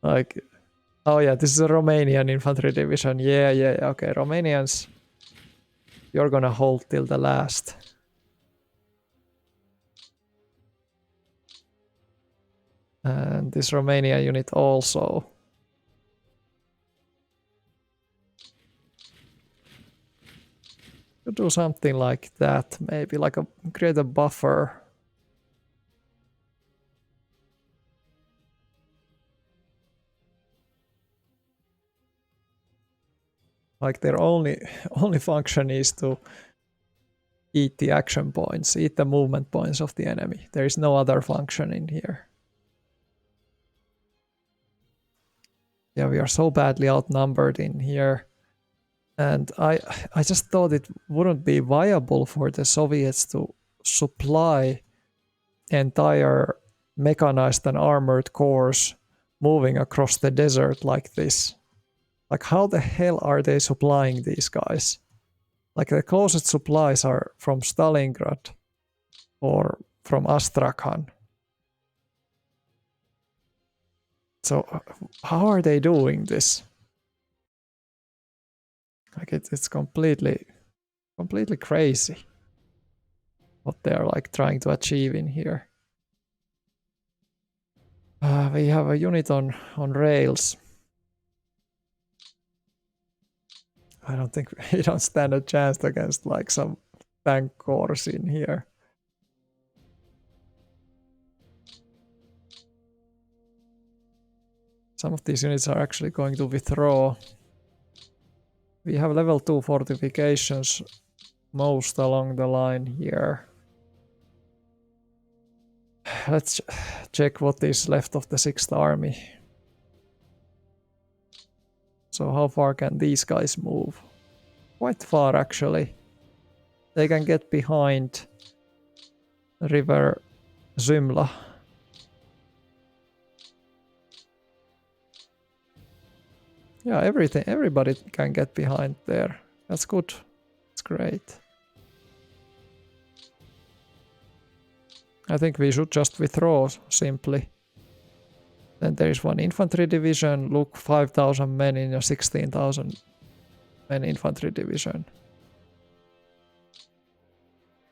Like, oh yeah, this is a Romanian infantry division. Yeah, okay, Romanians, you're gonna hold till the last. And this Romanian unit also. Could do something like that, maybe like create a buffer. Like their only function is to eat the action points, eat the movement points of the enemy. There is no other function in here. Yeah, we are so badly outnumbered in here. And I just thought it wouldn't be viable for the Soviets to supply entire mechanized and armored corps moving across the desert like this. Like, how the hell are they supplying these guys? Like, the closest supplies are from Stalingrad or from Astrakhan. So how are they doing this? Like, it's completely completely crazy what they're like trying to achieve in here. We have a unit on rails. I don't think we don't stand a chance against like some tank cores in here. Some of these units are actually going to withdraw. We have level 2 fortifications most along the line here. Let's check what is left of the 6th Army. So how far can these guys move? Quite far actually. They can get behind River Zymla. Yeah, everybody can get behind there. That's good. That's great. I think we should just withdraw simply. Then there is one infantry division. Look, 5,000 men in a 16,000 men infantry division.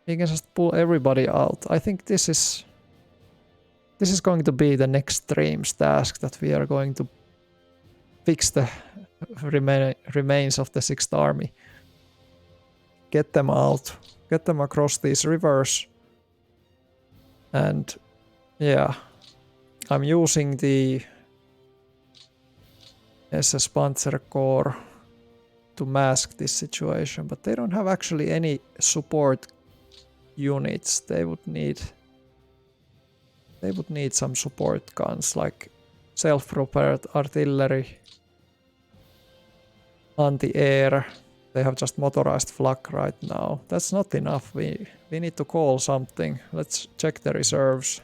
We can just pull everybody out. I think this is going to be the next stream's task, that we are going to fix the remains of the 6th Army. Get them out. Get them across these rivers. And yeah, I'm using the SS Panzer Corps to mask this situation, but they don't have actually any support units. They would need some support guns like self-propelled artillery, anti-air. They have just motorized flak right now. That's not enough. We need to call something. Let's check the reserves.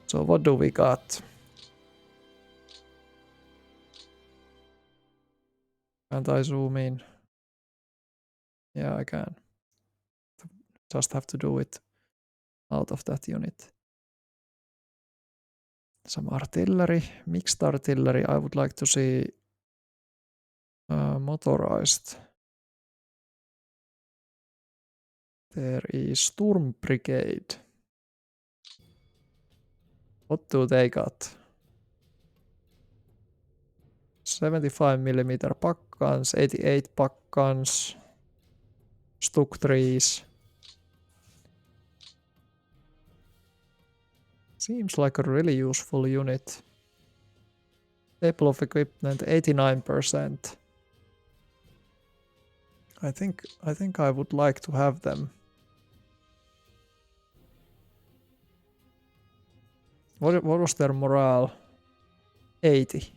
So what do we got? Can't I zoom in? Yeah, I can. Just have to do it out of that unit. Some artillery, mixed artillery. I would like to see motorized. There is Sturm Brigade. What do they got? 75mm pack guns, 88 pack guns, Stuk 3s. Seems like a really useful unit. Table of equipment 89%. I think I would like to have them. What was their morale? 80.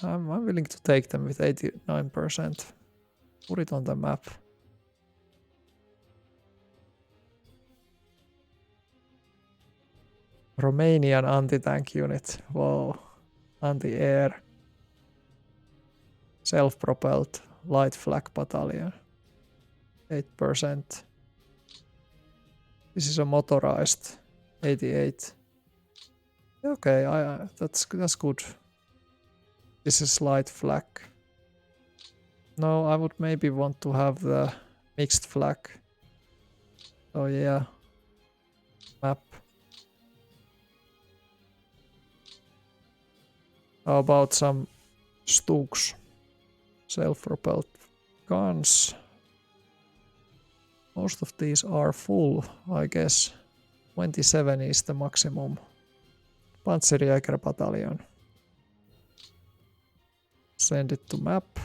I'm willing to take them with 89%. Put it on the map. Romanian anti-tank unit. Whoa. Anti-air. Self-propelled light flak battalion. 8%. This is a motorized 88. Okay, that's good. This is light flak. No, I would maybe want to have the mixed flak. Oh yeah. Map. How about some Stuks? Self-propelled guns. Most of these are full, I guess. 27 is the maximum. Panzerjäger battalion. Send it to map.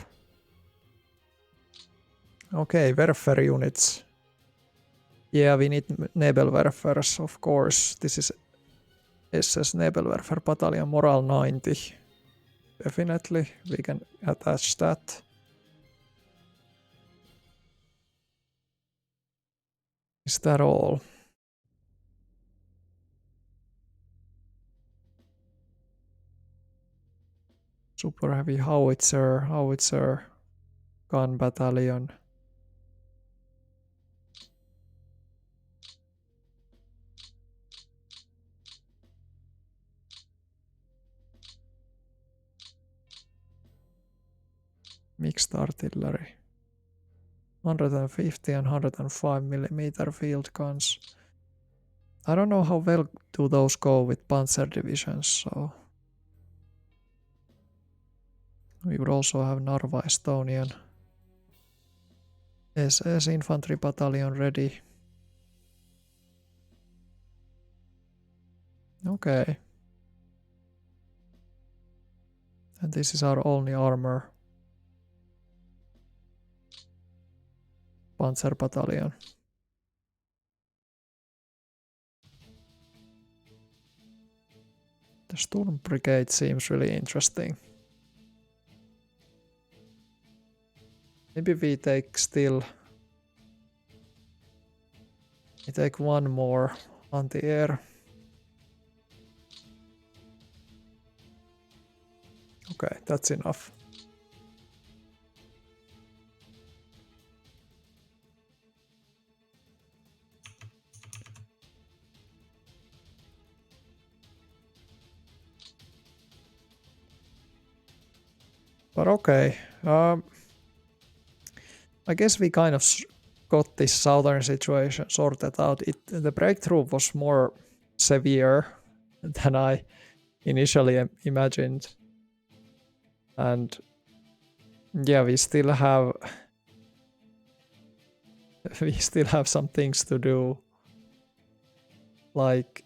Okay, Werfer units. Yeah, we need Nebelwerfers, of course. This is SS Nebelwerfer battalion, morale 90. Definitely, we can attach that. Is that all? Super heavy howitzer gun battalion. Mixed artillery. 150 and 105 millimeter field guns. I don't know how well do those go with panzer divisions, so we would also have Narva Estonian SS infantry battalion ready. Okay. And this is our only armor. Panzer battalion. The Sturm Brigade seems really interesting. Maybe we take still... We take one more anti-air. Okay, that's enough. But okay, I guess we kind of got this southern situation sorted out. The breakthrough was more severe than I initially imagined. And yeah, we still have some things to do. Like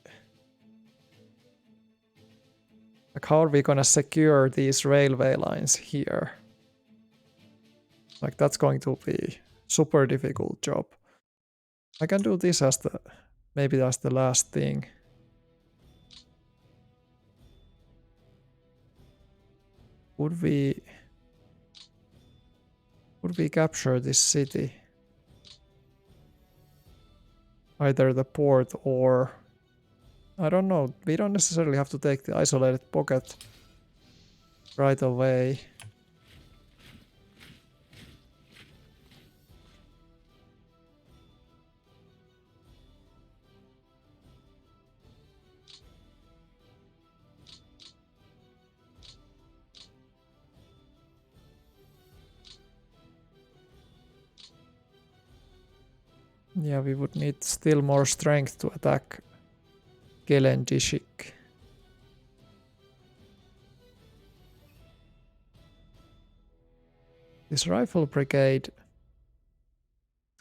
how are we gonna secure these railway lines here? Like that's going to be super difficult job. I can do this as maybe as the last thing. Would we capture this city? Either the port or... I don't know, we don't necessarily have to take the isolated pocket right away. Yeah, we would need still more strength to attack Gelendishik. This rifle brigade,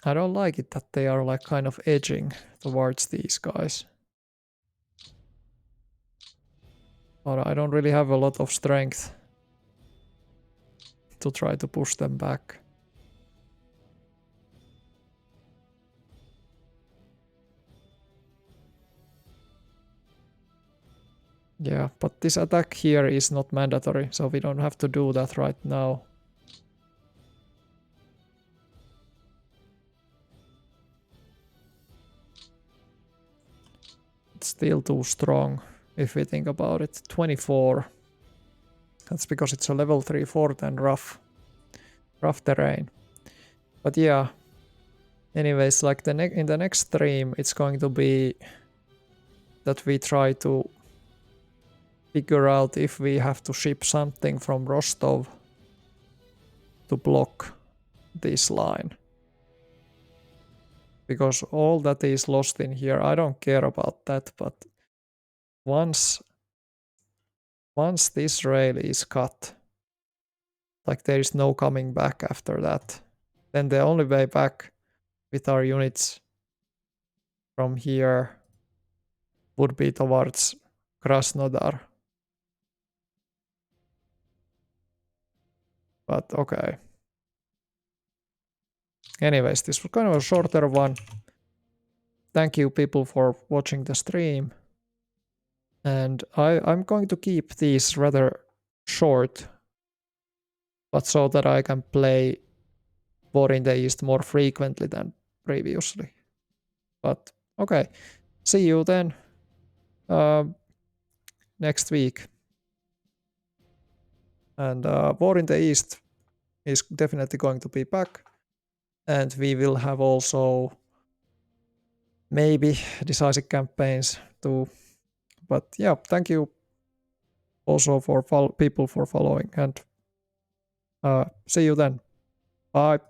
I don't like it that they are like kind of edging towards these guys. But I don't really have a lot of strength to try to push them back. Yeah, but this attack here is not mandatory, so we don't have to do that right now. It's still too strong if we think about it. 24. That's because it's a level 3 fort and rough terrain. But yeah. Anyways, like in the next stream, it's going to be that we try to figure out if we have to ship something from Rostov to block this line. Because all that is lost in here, I don't care about that, but once this rail is cut, like there is no coming back after that, then the only way back with our units from here would be towards Krasnodar. But okay. Anyways, this was kind of a shorter one. Thank you people for watching the stream. And I'm going to keep these rather short, but so that I can play War in the East more frequently than previously. But okay, see you then next week. And War in the East is definitely going to be back. And we will have also maybe decisive campaigns too. But yeah, thank you also for people for following, and See you then. Bye.